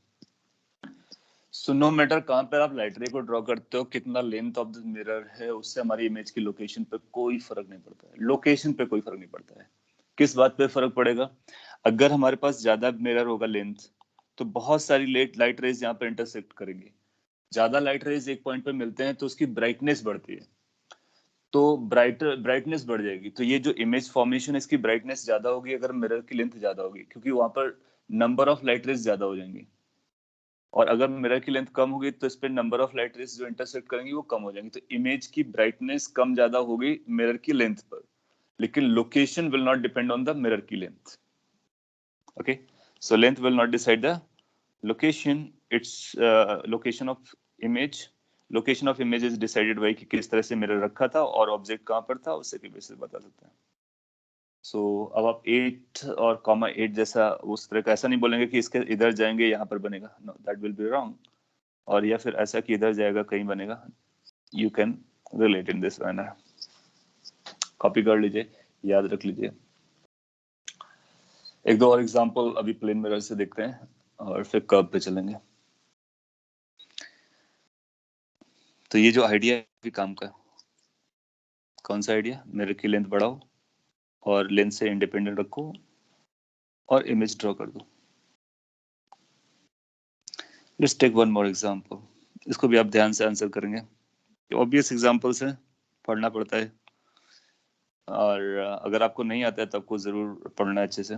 सो नो मैटर कहाँ पर आप लाइट रे को ड्रॉ करते हो, कितना लेंथ ऑफ द मिरर है, उससे हमारी इमेज की लोकेशन पे कोई फर्क नहीं पड़ता है। लोकेशन पे कोई फर्क नहीं पड़ता है। किस बात पे फर्क पड़ेगा? अगर हमारे पास ज्यादा मिरर होगा लेंथ, तो बहुत सारी लाइट रेज यहाँ पे इंटरसेक्ट करेंगी। ज्यादा लाइट रेज एक पॉइंट पे मिलते हैं तो उसकी ब्राइटनेस बढ़ती है, तो ब्राइटनेस बढ़ जाएगी, तो ये जो इमेज फॉर्मेशन है इसकी ब्राइटनेस ज्यादा होगी अगर मिरर की लेंथ ज्यादा होगी, क्योंकि वहां पर नंबर ऑफ लाइट रेज ज्यादा हो जाएंगी। और अगर मिरर की लेंथ कम होगी तो इस पे नंबर ऑफ लाइट रेज जो इंटरसेक्ट करेंगी वो कम हो जाएंगी, तो इमेज की ब्राइटनेस कम ज्यादा होगी मिरर की लेंथ पर, लेकिन location will not depend on the mirror की length. Okay, so length will not decide the location, it's location of image. Location of image is decided by कि किस तरह से मिरर रखा था और ऑब्जेक्ट कहाँ पर था, उससे के बेसिस बता सकते हैं। सो अब आप 8 और (8) जैसा उस तरह का ऐसा नहीं बोलेंगे कि इसके इधर जाएंगे यहाँ पर बनेगा, know that will be wrong. और या फिर ऐसा कि इधर जाएगा कहीं बनेगा, you can relate in this manner. Copy कर लीजिए, याद रख लीजिए। एक दो और एग्जांपल अभी प्लेन मिरर से देखते हैं और फिर कर्व पे चलेंगे। तो ये जो आइडिया है काम का, कौन सा आइडिया? मिरर की लेंथ बढ़ाओ और लेंथ से इंडिपेंडेंट रखो और इमेज ड्रॉ कर दो। Let's take one more example, इसको भी आप ध्यान से आंसर करेंगे। ऑब्वियस एग्जांपल्स है, पढ़ना पड़ता है, और अगर आपको नहीं आता है तो आपको जरूर पढ़ना है अच्छे से।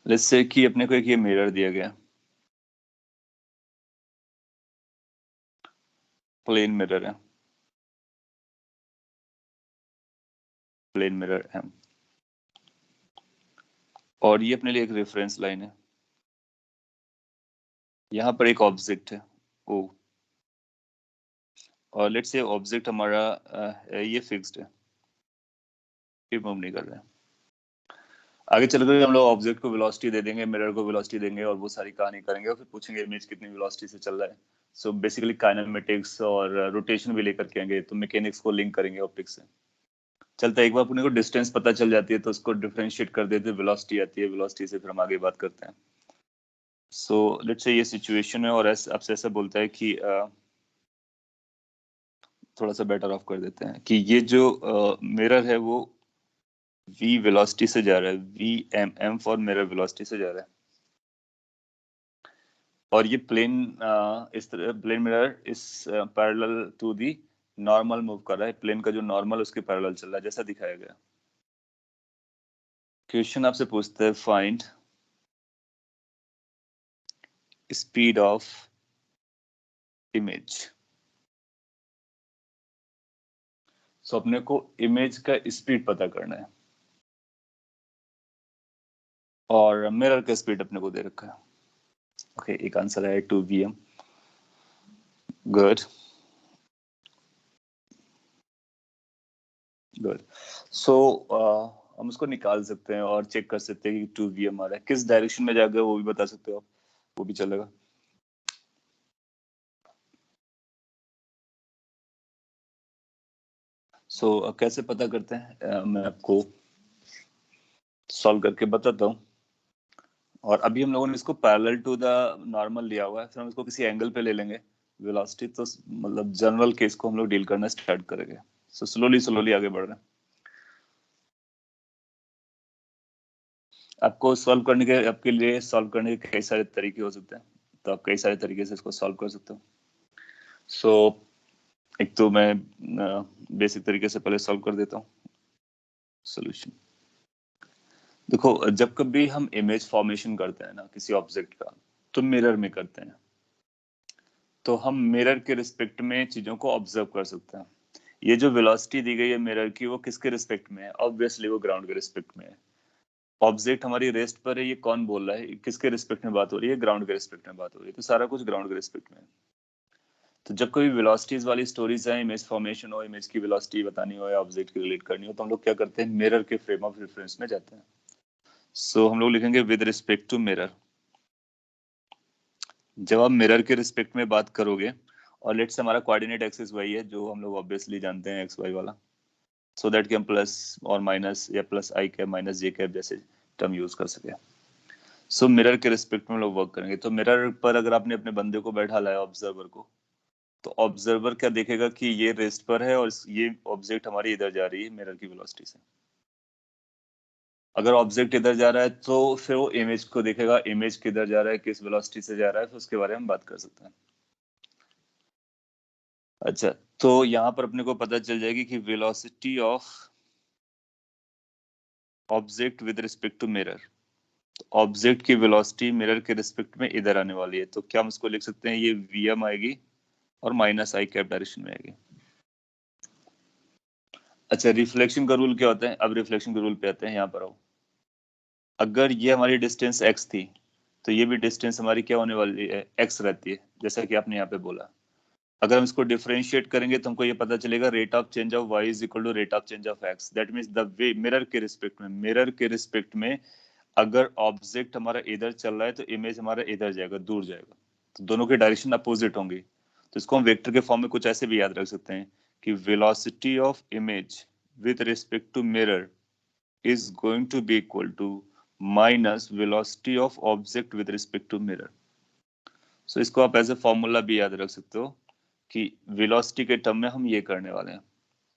लेट्स से कि अपने को एक ये मिरर दिया गया, प्लेन मिरर है, प्लेन मिरर है, और ये अपने लिए एक रेफरेंस लाइन है। यहाँ पर एक ऑब्जेक्ट है ओ, और लेट्स से ऑब्जेक्ट हमारा ये फिक्स्ड है, ये मूव नहीं कर रहा है। आगे चलकर हम लोग ऑब्जेक्ट को वेलोसिटी दे देंगे, मिरर को वेलोसिटी देंगे, और वो सारी कहानी करेंगे, और फिर पूछेंगे इमेज कितनी वेलोसिटी से चल रहा है। सो बेसिकली काइनेमेटिक्स और रोटेशन भी लेकर के आएंगे, तो मैकेनिक्स को लिंक करेंगे ऑप्टिक्स से। चलता है, एक बार अपने को डिस्टेंस पता चल जाती है तो उसको डिफरेंशिएट कर देते हैं, वेलोसिटी आती है, वेलोसिटी से फिर हम आगे बात करते हैं। सो लेट्स से ये सिचुएशन है, और आपसे ऐसा बोलता है कि थोड़ा सा बेटर ऑफ कर देते हैं कि ये जो मिरर है वो v वेलोसिटी से जा रहा है, v फॉर मिरर वेलोसिटी से जा रहा है, और ये प्लेन इस तरह plane mirror is parallel to the normal move कर रहा है, प्लेन का जो नॉर्मल उसके पैरेलल चल रहा है, जैसा दिखाया गया। क्वेश्चन आपसे पूछता है फाइंड स्पीड ऑफ इमेज। सो अपने को इमेज का स्पीड पता करना है, और मिरर का स्पीड अपने को दे रखा है। ओके, एक आंसर है 2 vm, गुड गुड। सो हम उसको निकाल सकते हैं और चेक कर सकते हैं कि 2 vm आ रहा है, किस डायरेक्शन में जाएगा वो भी बता सकते हो आप, वो भी चलेगा। सो कैसे पता करते हैं, मैं आपको सॉल्व करके बताता हूँ। और अभी हम लोगों ने इसको पैरेलल टू द नॉर्मल लिया हुआ है, फिर हम इसको किसी एंगल पे ले लेंगे वेलोसिटी, तो मतलब जनरल केस को हम लोग डील करना स्टार्ट करेंगे। सो स्लोली स्लोली आगे बढ़ रहे हैं। आपको सॉल्व करने के, आपके लिए सॉल्व करने के कई सारे तरीके हो सकते हैं, तो आप कई सारे तरीके से इसको सॉल्व कर सकते हो। सो एक तो मैं बेसिक तरीके से पहले सॉल्व कर देता हूँ सोल्यूशन। देखो, जब कभी हम इमेज फॉर्मेशन करते हैं ना किसी ऑब्जेक्ट का, तो मिरर में करते हैं, तो हम मिरर के रिस्पेक्ट में चीजों को ऑब्जर्व कर सकते हैं। ये जो वेलोसिटी दी गई है मिरर की, वो किसके रिस्पेक्ट में है? ऑब्वियसली वो ग्राउंड के रिस्पेक्ट में है। ऑब्जेक्ट हमारी रेस्ट पर है, ये कौन बोल रहा है, किसके रिस्पेक्ट में बात हो रही है? ग्राउंड के रिस्पेक्ट में बात हो रही है, तो सारा कुछ ग्राउंड के रिस्पेक्ट में है। तो जब कभी वेलोसिटीज वाली स्टोरीज है, इमेज फॉर्मेशन हो, इमेज की वेलोसिटी बतानी हो या ऑब्जेक्ट की रिलेट करनी हो, तो हम लोग क्या करते हैं? मिरर के फ्रेम ऑफ रेफरेंस में जाते हैं। सो हम लोग लिखेंगे विद रिस्पेक्ट टू मिरर। जब आप मिरर के रिस्पेक्ट में बात करोगे, और लेट्स से हमारा कोऑर्डिनेट एक्सिस वही है जो हम लोग ऑब्वियसली जानते हैं, एक्स वाई वाला, सो दैट कि हम प्लस और माइनस या प्लस आई कैप माइनस जे कैप जैसे टर्म यूज कर सके। सो मिरर के रिस्पेक्ट में लोग वर्क करेंगे। तो मिरर पर अगर आपने अपने बंदे को बैठा लाया, ऑब्जर्वर को, तो ऑब्जर्वर क्या देखेगा कि ये रेस्ट पर है और ये ऑब्जेक्ट हमारी इधर जा रही है मिरर की वेलोसिटी से। अगर ऑब्जेक्ट इधर जा रहा है तो फिर वो इमेज को देखेगा, इमेज किधर जा रहा है, किस वेलोसिटी से जा रहा है, फिर उसके बारे में बात कर सकते हैं। अच्छा, तो यहाँ पर अपने को पता चल जाएगी कि velocity of object with respect to mirror, object की वेलोसिटी मिरर के रिस्पेक्ट में इधर आने वाली है, तो क्या हम इसको लिख सकते हैं? ये vm आएगी और माइनस आई कैप डायरेक्शन में आएगी। अच्छा, रिफ्लेक्शन का रूल क्या होता है? अब रिफ्लेक्शन के रूल पे आते हैं, यहाँ पर आओ। अगर ये हमारी डिस्टेंस x थी, तो ये भी डिस्टेंस हमारी क्या होने वाली है? x रहती है, जैसा कि आपने यहाँ पे बोला। अगर हम इसको डिफरेंशिएट करेंगे तो हमको ये पता चलेगा rate of change of y is equal to rate of change of x। That means the way mirror के रिस्पेक्ट में, मिरर के रिस्पेक्ट में अगर ऑब्जेक्ट हमारा इधर चल रहा है तो इमेज हमारा इधर जाएगा, दूर जाएगा, तो दोनों की डायरेक्शन अपोजिट होंगी। तो इसको हम वेक्टर के फॉर्म में कुछ ऐसे भी याद रख सकते हैं कि velocity of image with respect to mirror is going to be equal to minus velocity of object with respect to mirror. So इसको आप एज ए फॉर्मूला भी याद रख सकते हो कि वेलोसिटी के टर्म में हम ये करने वाले हैं।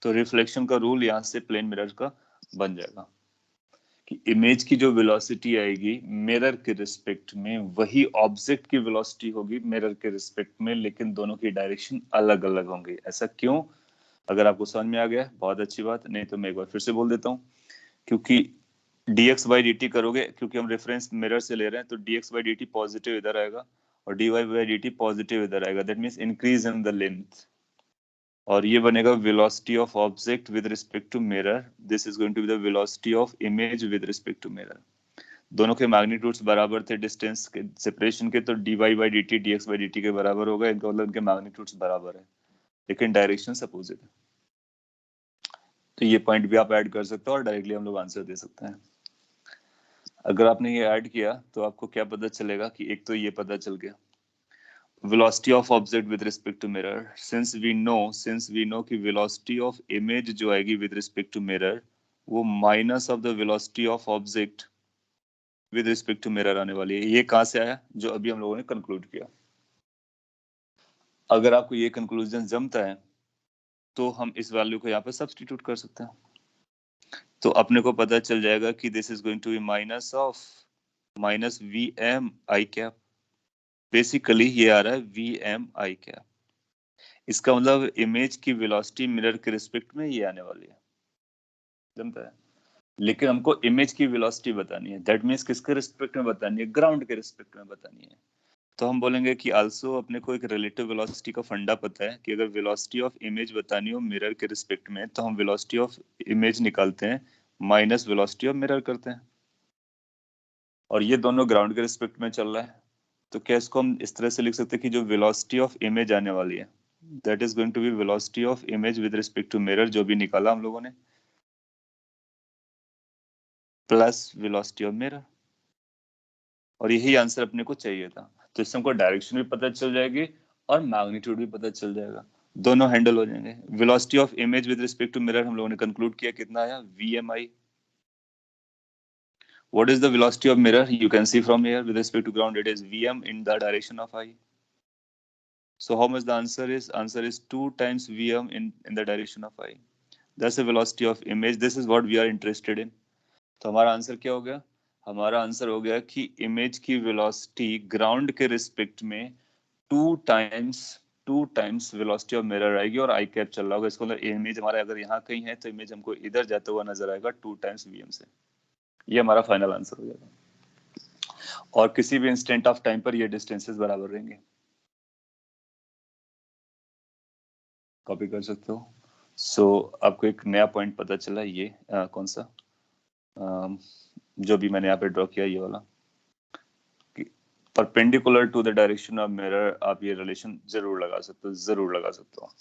तो रिफ्लेक्शन का रूल यहाँ से प्लेन मिरर का बन जाएगा कि इमेज की जो वेलोसिटी आएगी मिरर के रिस्पेक्ट में वही ऑब्जेक्ट की वेलोसिटी होगी मिरर के रिस्पेक्ट में, लेकिन दोनों की डायरेक्शन अलग अलग होंगी। ऐसा क्यों? अगर आपको समझ में आ गया बहुत अच्छी बात, नहीं तो मैं एक बार फिर से बोल देता हूँ। क्योंकि dx by dt करोगे, क्योंकि हम रेफरेंस मिरर से ले रहे हैं, तो dx by dt पॉजिटिव इधर आएगा और dy by dt पॉजिटिव इधर आएगा। That means increase in the length, और ये बनेगा velocity of object with respect to mirror. This is going to be the velocity of image with respect to mirror. दोनों के मैग्नीट्यूड्स बराबर थे distance के सेपरेशन के, तो dy by dt dx by dt के बराबर होगा। इनका मतलब इनके मैग्नीट्यूड्स बराबर है, लेकिन डायरेक्शन अपोजिट है। तो ये पॉइंट भी आप ऐड कर सकते हो और डायरेक्टली हम लोग आंसर दे सकते हैं। अगर आपने ये ऐड किया तो आपको क्या पता चलेगा कि एक तो ये पता चल गया velocity of object with respect to mirror, since we know कि velocity of image जो आएगी with respect to mirror वो minus of the velocity of object with respect to mirror आने वाली है। ये कहाँ से आया? जो अभी हम लोगों ने कंक्लूड किया। अगर आपको ये कंक्लूजन जमता है तो हम इस वैल्यू को यहाँ पे सब्स्टिट्यूट कर सकते हैं। तो अपने को पता चल जाएगा कि this is going to be minus of minus V M I cap. Basically ये आ रहा है वी एम आई कैप। इसका मतलब इमेज की वेलोसिटी मिरर के रिस्पेक्ट में ये आने वाली है, जमता है। लेकिन हमको इमेज की वेलोसिटी बतानी है। दैट मींस किसके रिस्पेक्ट में बतानी है? ग्राउंड के रिस्पेक्ट में बतानी है। तो हम बोलेंगे कि आल्सो अपने को एक रिलेटिव वेलोसिटी का फंडा पता है कि अगर वेलोसिटी ऑफ इमेज बतानी हो मिरर के रिस्पेक्ट में, तो हम वेलोसिटी ऑफ इमेज निकालते हैं माइनस वेलोसिटी ऑफ मिरर करते हैं, और ये दोनों ग्राउंड के रिस्पेक्ट में चल रहा है। तो क्या इसको हम इस तरह से लिख सकते हैं कि जो वेलोसिटी ऑफ इमेज आने वाली है that is going to be velocity of image with respect to mirror, जो भी निकाला हम लोगों ने, प्लस वेलोसिटी ऑफ मिरर। और यही आंसर अपने को चाहिए था। तो इससे हमको डायरेक्शन भी पता चल जाएगी और मैग्नीट्यूड भी पता चल जाएगा, दोनों हैंडल हो जाएंगे। Velocity of image with respect to mirror हम लोगों ने कंक्लूड किया कितना आया? VMI। What is the velocity of mirror? You can see from here with respect to ground it is VM in the direction of I. So how much the answer is? Answer is 2 times VM in the direction of I. That's the velocity of image. This is what we are interested in. तो हमारा answer क्या हो गया? हमारा answer हो गया कि image की वेलोसिटी ग्राउंड के रिस्पेक्ट में 2 टाइम्स वेलोसिटी ऑफ मिरर आएगी, और आई कैप चल रहा होगा। इसको इमेज हमारा अगर यहाँ कहीं है तो इमेज हमको इधर जाता हुआ नजर आएगा 2 टाइम्स वीएम से। ये हमारा फाइनल आंसर हो जाएगा, और किसी भी इंस्टेंट ऑफ टाइम पर ये डिस्टेंसेस बराबर रहेंगे। कॉपी कर सकते हो। सो आपको एक नया पॉइंट पता चला, ये कौन सा जो भी मैंने यहाँ पे ड्रॉ किया, ये वाला, perpendicular to the direction of mirror. आप ये रिलेशन जरूर लगा सकते हो, जरूर लगा सकते हो।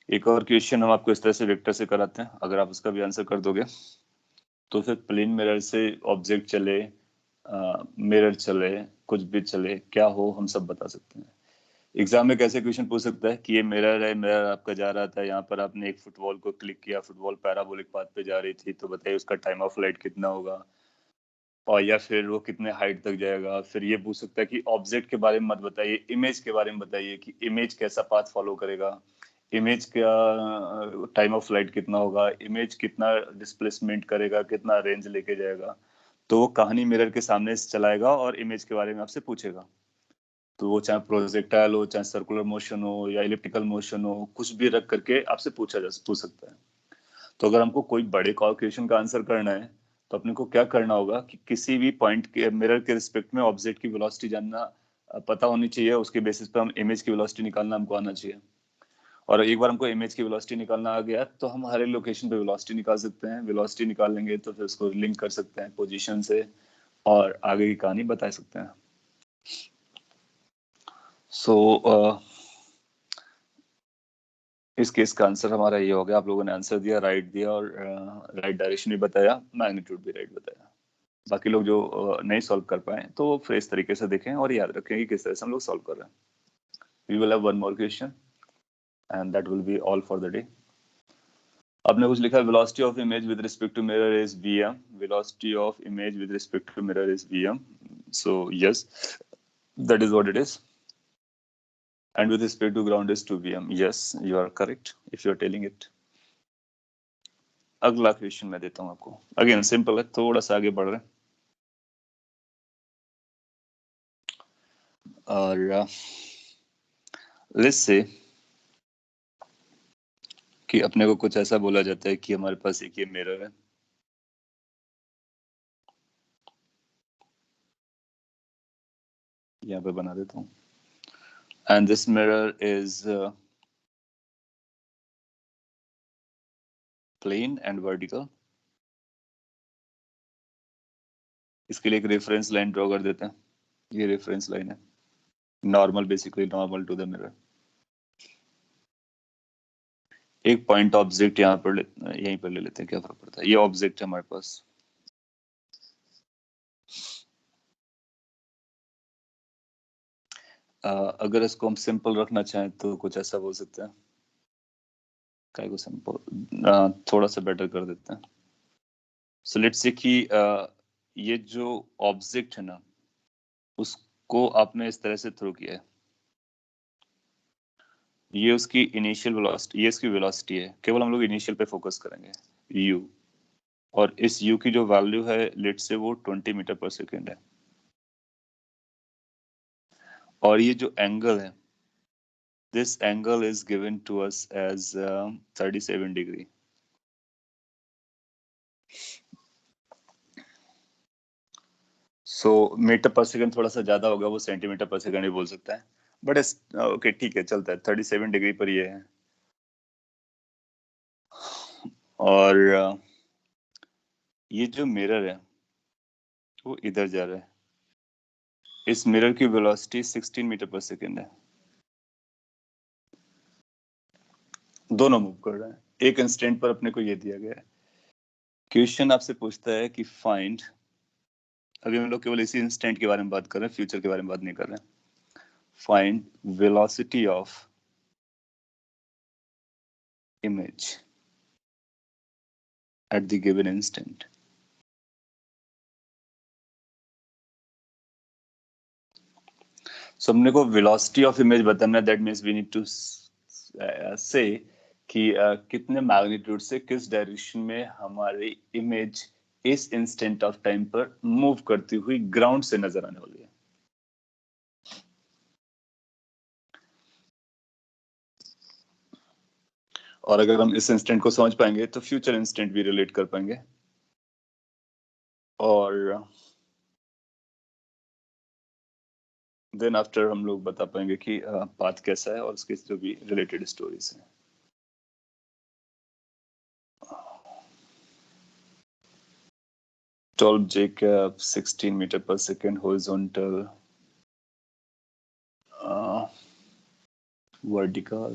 एक और क्वेश्चन हम आपको इस तरह से वेक्टर से कराते हैं, अगर आप उसका भी आंसर कर दोगे तो फिर प्लेन मिरर से ऑब्जेक्ट चले, मिरर चले, कुछ भी चले, क्या हो हम सब बता सकते हैं। एग्जाम में कैसे क्वेश्चन पूछ सकता है कि ये मिरर है, मिरर आपका जा रहा था यहाँ पर, आपने एक फुटबॉल को क्लिक किया, फुटबॉल पैराबोलिक पाथ पे जा रही थी, तो बताइए उसका टाइम ऑफ फ्लाइट कितना होगा, और या फिर वो कितने हाइट तक जाएगा। फिर ये पूछ सकता है कि ऑब्जेक्ट के बारे में मत बताइए, इमेज के बारे में बताइए कि इमेज कैसा पाथ फॉलो करेगा, इमेज का टाइम ऑफ फ्लाइट कितना होगा, इमेज कितना डिस्प्लेसमेंट करेगा, कितना रेंज लेके जाएगा। तो वो कहानी मिरर के सामने से चलाएगा और इमेज के बारे में आपसे पूछेगा। तो वो चाहे प्रोजेक्टाइल हो, चाहे सर्कुलर मोशन हो, या इलिप्टिकल मोशन हो, कुछ भी रख करके आपसे पूछ सकता है। तो अगर हमको कोई बड़े क्वेश्चन का आंसर करना है तो अपने को क्या करना होगा कि किसी भी पॉइंट के मिरर के रिस्पेक्ट में ऑब्जेक्ट की वेलोसिटी जानना पता होनी चाहिए। उसके बेसिस पे हम इमेज की वेलोसिटी निकालना हमको आना चाहिए, और एक बार हमको इमेज की वेलोसिटी निकालना आ गया तो हम हर एक लोकेशन पे वेलोसिटी निकाल सकते हैं। वेलोसिटी निकाल लेंगे तो फिर उसको लिंक कर सकते हैं पोजीशन से, और आगे की कहानी बता सकते हैं। सो इस केस का आंसर हमारा ये हो गया। आप लोगों ने आंसर दिया, राइट दिया, और राइट डायरेक्शन भी बताया, मैग्नीट्यूड भी राइट बताया। बाकी लोग जो नहीं सॉल्व कर पाए तो फिर इस तरीके से देखें और याद रखें कि किस तरह से हम लोग सॉल्व कर रहे हैं। We will have one more question and that will be all for the day. आपने कुछ लिखा है, velocity of image with respect to mirror is vm, velocity of image with respect to mirror is vm। So yes, that is what it is. and with respect to ground is 2 pm. Yes, you are correct if you are telling it. अगला question मैं देता हूं आपको. Again simple है, थोड़ा सा आगे बढ़ रहे हैं. और लेट्स से कि अपने को कुछ ऐसा बोला जाता है कि हमारे पास एक ये मिरर है. यहाँ पे बना देता हूँ. And this mirror is plane and vertical. इसके लिए एक रेफरेंस लाइन ड्रॉ कर देते हैं. ये रेफरेंस लाइन है, normal, basically normal to the mirror. एक पॉइंट ऑब्जेक्ट यहाँ पर यहीं पर ले लेते हैं, क्या फर्क पड़ता है. ये ऑब्जेक्ट है हमारे पास. अगर इसको हम सिंपल रखना चाहें तो कुछ ऐसा बोल सकते हैं. क्या को सिंपल थोड़ा सा बेटर कर देते हैं. सो लेट्स से कि ये जो ऑब्जेक्ट है ना, उसको आपने इस तरह से थ्रो किया है. ये उसकी इनिशियल वेलोसिटी, ये इसकी वेलोसिटी है. केवल हम लोग इनिशियल पे फोकस करेंगे, u. और इस u की जो वैल्यू है लेट्स से वो 20 मीटर पर सेकेंड है. और ये जो एंगल है, this angle is given to us as 37 degree. So metre पर सेकंड थोड़ा सा ज्यादा होगा, वो सेंटीमीटर पर सेकंड ही बोल सकता है. बट ओके ठीक है, चलता है. 37 डिग्री पर ये है. और ये जो मिरर है वो इधर जा रहा है. इस मिरर की वेलोसिटी 16 मीटर पर सेकंड है. दोनों मूव कर रहे हैं. एक इंस्टेंट पर अपने को ये दिया गया है. क्वेश्चन आपसे पूछता है कि फाइंड, अभी हम लोग केवल इसी इंस्टेंट के बारे में बात कर रहे हैं, फ्यूचर के बारे में बात नहीं कर रहे हैं. Find velocity of image at the given instant. So हमने को velocity of image बताना है. That means we need to say कि कितने मैग्नीट्यूड से किस डायरेक्शन में हमारी इमेज इस इंस्टेंट ऑफ टाइम पर मूव करती हुई ग्राउंड से नजर आने वाली है. और अगर हम इस इंस्टेंट को समझ पाएंगे तो फ्यूचर इंस्टेंट भी रिलेट कर पाएंगे. और देन आफ्टर हम लोग बता पाएंगे कि पाथ कैसा है और उसके जो भी रिलेटेड स्टोरीज हैं. Tall Jacob, 16 meter per second horizontal, vertical.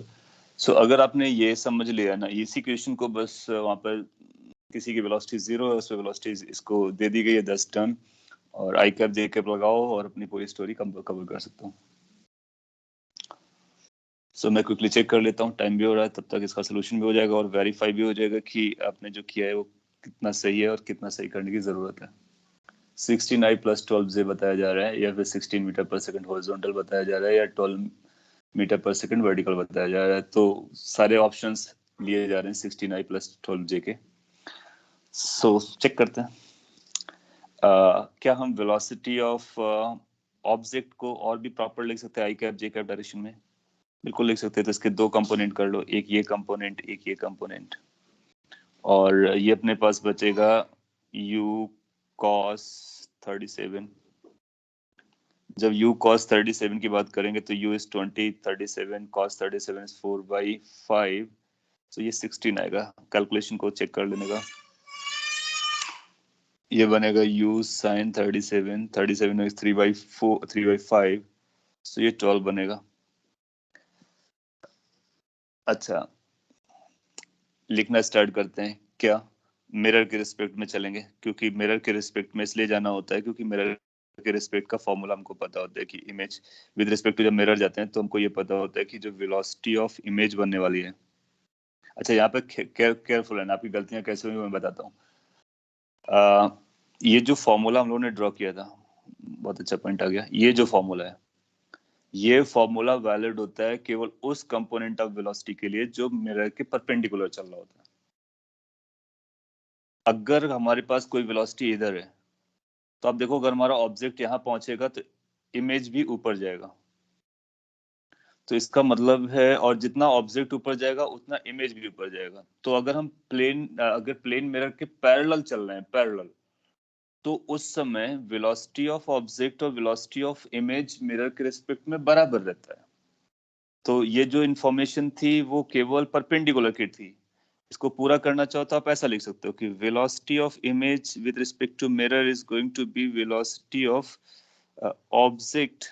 So अगर आपने ये समझ लिया ना, इसी क्वेश्चन को बस वहाँ पर किसी की वेलोसिटी 0 है, उस पे वेलोसिटी इसको दे दी गई है 10 टन, और आई कैप जे कैप लगाओ और अपनी पूरी स्टोरी कवर कर सकता हूँ. सो मैं क्विकली चेक कर लेता हूँ, टाइम भी हो रहा है, तब तक इसका सोल्यूशन भी हो जाएगा और वेरीफाई भी हो जाएगा कि आपने जो किया है वो कितना सही है और कितना सही करने की जरूरत है. 16i plus 12j बताया जा रहा है, या फिर 16 मीटर पर सेकंड हॉरिजॉन्टल बताया जा रहा है, या 12 मीटर पर सेकंड वर्टिकल बताया जा रहा है. तो सारे ऑप्शंस लिए जा रहे हैं 16i plus 12j के. सो चेक करते हैं. क्या हम वेलोसिटी ऑफ ऑब्जेक्ट को और भी प्रॉपर लिख सकते हैं आई कैप जे कैप डायरेक्शन में? बिल्कुल लिख सकते हैं. तो इसके दो कंपोनेंट कर लो, एक ये कंपोनेंट, एक ये कंपोनेंट. और ये अपने पास बचेगा u cos 37. जब u cos 37 की बात करेंगे तो u is 20, 37 cos 37 is 4/5. तो ये 16 आएगा. कैलकुलेशन को चेक कर लेने का. ये बनेगा u sin 37, 37 is 3/4, 3/5. तो ये 12 बनेगा. अच्छा, लिखना स्टार्ट करते हैं. क्या मिरर के रिस्पेक्ट में चलेंगे? क्योंकि मिरर के रिस्पेक्ट में इसलिए जाना होता है क्योंकि मिरर के रिस्पेक्ट का फॉर्मूला हमको पता होता है कि इमेज विद रिस्पेक्ट टू जब मिरर जाते हैं तो हमको ये पता होता है कि जो वेलोसिटी ऑफ इमेज बनने वाली है. अच्छा, यहाँ पे केयरफुल है ना, आपकी गलतियां कैसे हुई मैं बताता हूँ. ये जो फॉर्मूला हम लोगों ने ड्रॉ किया था, बहुत अच्छा पॉइंट आ गया. ये जो फॉर्मूला है ये फॉर्मूला वैलिड होता है केवल उस कंपोनेंट ऑफ वेलोसिटी के लिए जो मिरर के परपेंडिकुलर चल रहा होता है। अगर हमारे पास कोई वेलोसिटी इधर है तो आप देखो अगर हमारा ऑब्जेक्ट यहाँ पहुंचेगा तो इमेज भी ऊपर जाएगा, तो इसका मतलब है, और जितना ऑब्जेक्ट ऊपर जाएगा उतना इमेज भी ऊपर जाएगा। तो अगर हम अगर प्लेन मिरर के पैरेलल चल रहे हैं, पैरेलल, तो उस समय वेलोसिटी ऑफ ऑब्जेक्ट और वेलोसिटी ऑफ इमेज मिरर के रिस्पेक्ट में बराबर रहता है। तो ये जो इंफॉर्मेशन थी वो केवल परपेंडिकुलर की थी। इसको पूरा करना चाहो तो आप ऐसा लिख सकते हो कि velocity of image with respect to mirror is going to be velocity of object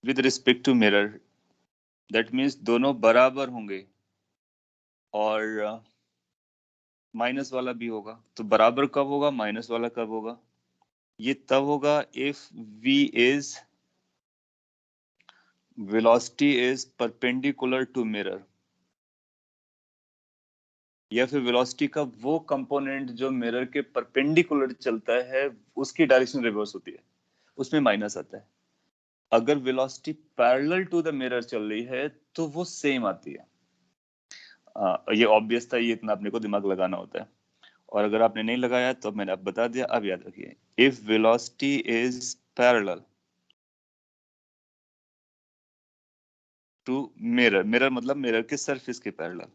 with respect to mirror. That means दोनों बराबर होंगे और माइनस वाला भी होगा। तो बराबर कब होगा, माइनस वाला कब होगा? ये तब होगा if v is velocity is perpendicular to mirror, या फिर वेलोसिटी का वो कंपोनेंट जो मिरर के परपेंडिकुलर चलता है उसकी डायरेक्शन रिवर्स होती है, उसमें माइनस आता है। अगर velocity parallel to the mirror चल रही है तो वो सेम आती है। ये ऑब्वियस था, ये इतना अपने को दिमाग लगाना होता है। और अगर आपने नहीं लगाया तो मैंने अब बता दिया, अब याद रखिए, if velocity is parallel to mirror, mirror मतलब मिरर के सरफेस के पैरेलल,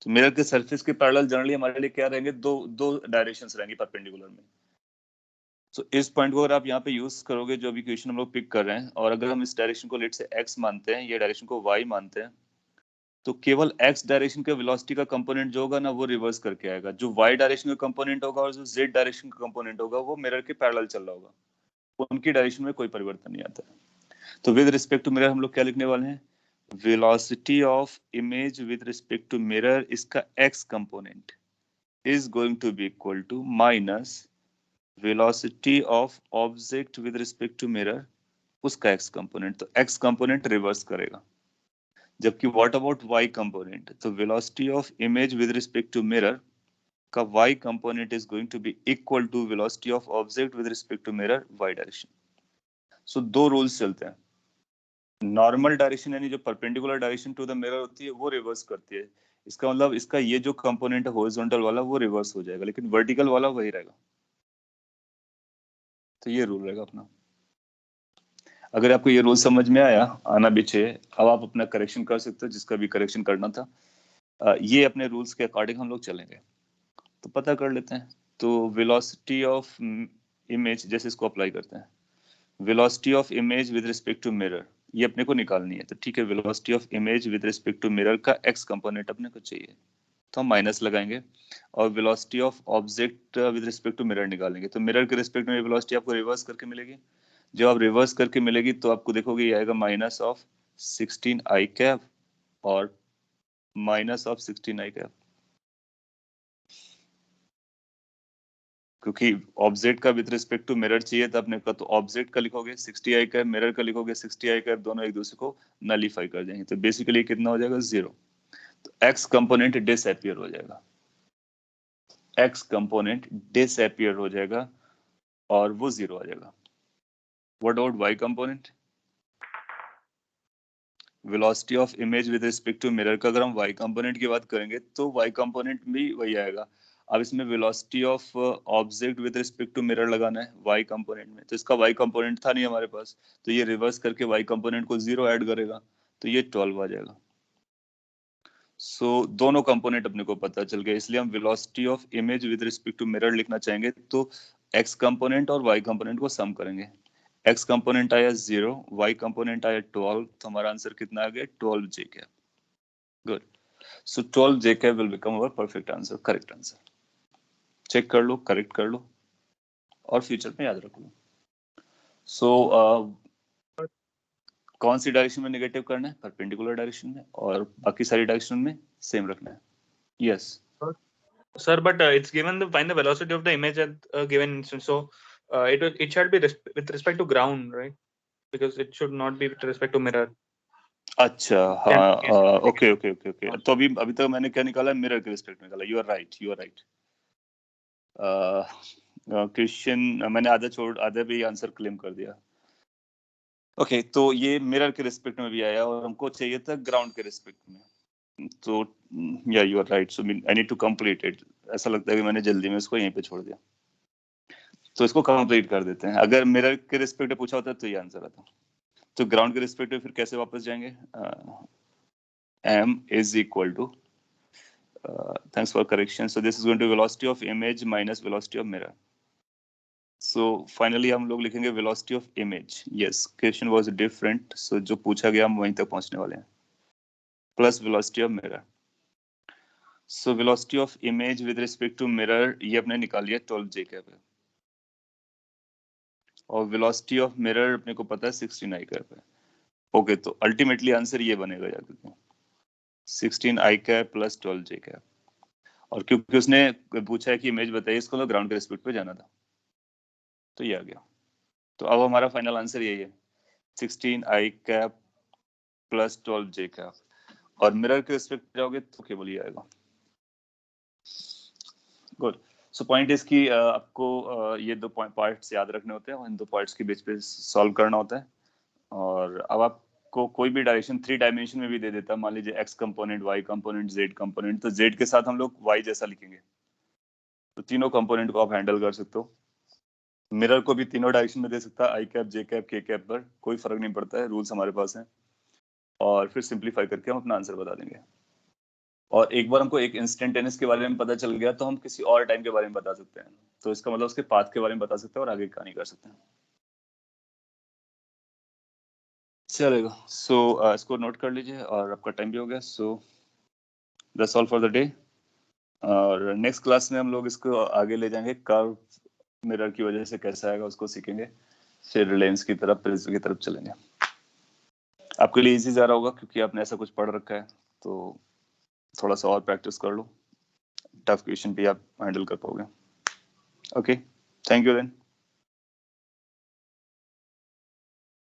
तो मिरर के सरफेस के पैरेलल जनरली हमारे लिए क्या रहेंगे, दो दो डायरेक्शंस रहेंगी परपेंडिकुलर में। तो इस पॉइंट को अगर आप यहाँ पे यूज करोगे, जो भी इक्वेशन हम लोग पिक कर रहे हैं, और अगर हम इस डायरेक्शन को लेट से x मानते हैं, ये डायरेक्शन को y मानते हैं, तो केवल x डायरेक्शन के वेलोसिटी का कंपोनेंट जो होगा ना वो रिवर्स करके आएगा। जो y डायरेक्शन का कंपोनेंट होगा और जो z डायरेक्शन का कंपोनेंट होगा वो मिरर के पैरेलल चल रहा होगा, उनकी डायरेक्शन में कोई परिवर्तन नहीं आता है। तो विद रिस्पेक्ट टू मिरर हम लोग क्या लिखने वाले हैं, velocity of image with respect to mirror, इसका x component is going to be equal to minus velocity of object with respect to mirror, उसका x कंपोनेंट। तो x कंपोनेंट रिवर्स करेगा। जबकि व्हाट अबाउट y कंपोनेंट, तो velocity of image with respect to mirror का y component is going to be equal to velocity of object with respect to mirror y direction. So दो rules चलते हैं, normal direction यानी जो perpendicular direction to the mirror होती है वो reverse करती है। इसका मतलब इसका ये जो कंपोनेंट है हॉरिजॉन्टल वाला वो रिवर्स हो जाएगा, लेकिन वर्टिकल वाला वही रहेगा। तो ये रूल रहेगा अपना। अगर आपको ये रूल समझ में आया, आना भी चाहिए, अब आप अपना करेक्शन कर सकते हो जिसका भी करेक्शन करना था। ये अपने रूल्स के अकॉर्डिंग हम लोग चलेंगे, तो पता कर लेते हैं। तो वेलोसिटी ऑफ इमेज, जैसे इसको अप्लाई करते हैं, velocity of image with respect to mirror, ये अपने को निकालनी है। तो ठीक है, velocity of image with respect to mirror का एक्स कंपोनेंट अपने को चाहिए, तो हम माइनस लगाएंगे, और velocity of object with respect to mirror निकालेंगे। तो मिरर के रिस्पेक्ट में वेलोसिटी आपको रिवर्स करके मिलेगी। जब आप रिवर्स करके मिलेगी तो आपको देखोगे ये आएगा माइनस ऑफ 16 i कैप और माइनस ऑफ 16 i कैप, क्योंकि ऑब्जेक्ट का विद रिस्पेक्ट टू मिरर चाहिए था अपने का, तो ऑब्जेक्ट का लिखोगे 60i कैप, मिरर का लिखोगे 60i कैप, दोनों एक दूसरे को नलीफाई कर जाएंगे। तो बेसिकली कितना हो जाएगा, 0। तो एक्स कंपोनेंट डिसअपियर हो जाएगा, एक्स कंपोनेंट डिसअपियर हो जाएगा और वो 0 आ जाएगा। What about y component, velocity of image with respect to mirror का अगर हम y कंपोनेंट की बात करेंगे तो y कंपोनेंट भी वही आएगा। अब इसमें velocity of object with respect to mirror लगाना है y कंपोनेंट में, तो इसका y कंपोनेंट था नहीं हमारे पास, तो ये रिवर्स करके y कंपोनेंट को 0 ऐड करेगा, तो ये 12 आ जाएगा। सो दोनों कंपोनेंट अपने को पता चल गया, इसलिए हम velocity of image with respect to mirror लिखना चाहेंगे तो x कंपोनेंट और y कंपोनेंट को सम करेंगे। x कंपोनेंट आया 0, y कंपोनेंट आया 12, तो हमारा आंसर कितना आ गया, 12 j cap. Good, so 12 j cap will become our perfect answer, correct answer. Check कर लो, करेक्ट कर लो और फ्यूचर में याद रख लो। सो कौन सी डायरेक्शन में नेगेटिव करना है, परपेंडिकुलर डायरेक्शन में, और बाकी सारी डायरेक्शन में सेम रखना है। Yes Sir, but it's given the find the velocity of the image at a given instant. So it shall be with respect to ground, right? Because it should not be with respect to mirror. अच्छा, हाँ, okay okay okay okay. तो अभी तक मैंने क्या निकाला, mirror के respect में निकाला। You are right, you are right. Question मैंने आधा भी आंसर क्लेम कर दिया। ओके तो ये मिरर के रिस्पेक्ट में भी आया और हमको चाहिए था ग्राउंड के रिस्पेक्ट में, तो या you are right, so I need to complete it. ऐसा लगता है कि मैंने जल्दी में इसको यहीं पे छोड़ दिया, तो इसको कंप्लीट कर देते हैं। अगर मिरर के रिस्पेक्ट में पूछा होता तो ये आंसर आता। तो ग्राउंड के रिस्पेक्ट में फिर कैसे वापस जाएंगे? m is equal to thanks for correction, so this is going to be velocity of image minus velocity of mirror. So finally हम लोग लिखेंगे velocity of image. Yes, question was different, so जो पूछा गया हम वहीं तक पहुंचने वाले हैं, plus velocity of mirror. So velocity of image with respect to mirror ये अपने निकाल लिया 12 j cap है, और velocity of mirror अपने को पता है 16 i cap है। ओके तो अल्टीमेटली आंसर ये बनेगा जाकर 16 i cap plus 12 j cap, और क्योंकि उसने पूछा है कि इमेज बताइए, इसको तो ग्राउंड के रिस्पेक्ट पे जाना था, तो ये आ गया। तो अब हमारा फाइनल आंसर यही है 16 i cap plus 12 j cap, और मिरर के रिस्पेक्ट पे जाओगे तो केवल ये आएगा। गुड। सो पॉइंट इज कि आपको ये दो पार्ट्स याद रखने होते हैं और इन दो पार्ट्स के बीच पे सॉल्व करना होता है। और अब आपको कोई भी डायरेक्शन 3 डायमेंशन में भी दे देता है, मान लीजिए x component, y component, z component, तो z के साथ हम लोग y जैसा लिखेंगे, तो तीनों कंपोनेंट को आप हैंडल कर सकते हो। मिरर को भी तीनों डायरेक्शन में दे सकता है, आई कैप, जे कैप, के कैप पर, कोई फर्क नहीं पड़ता है, रूल्स हमारे पास हैं। और फिर सिंप्लीफाई करके हम अपना आंसर बता देंगे। और एक बार हमको एक इंस्टेंटेनियस के बारे में पता चल गया तो हम किसी और टाइम के बारे में बता सकते हैं, तो इसका मतलब उसके पाथ के बारे में बता सकते हैं और आगे कहानी कर सकते हैं। चलेगा। सो इसको नोट कर लीजिए और आपका टाइम भी हो गया। So that's all for the day. और नेक्स्ट क्लास में हम लोग इसको आगे ले जाएंगे, कर्व मिरर की वजह से कैसा आएगा उसको सीखेंगे, फिर लेंस की तरफ, प्रिज्म की तरफ चलेंगे। आपके लिए इजी जा रहा होगा क्योंकि आपने ऐसा कुछ पढ़ रखा है, तो थोड़ा सा और प्रैक्टिस कर लो, टफ क्वेश्चन भी आप हैंडल कर पाओगे। Okay, thank you then.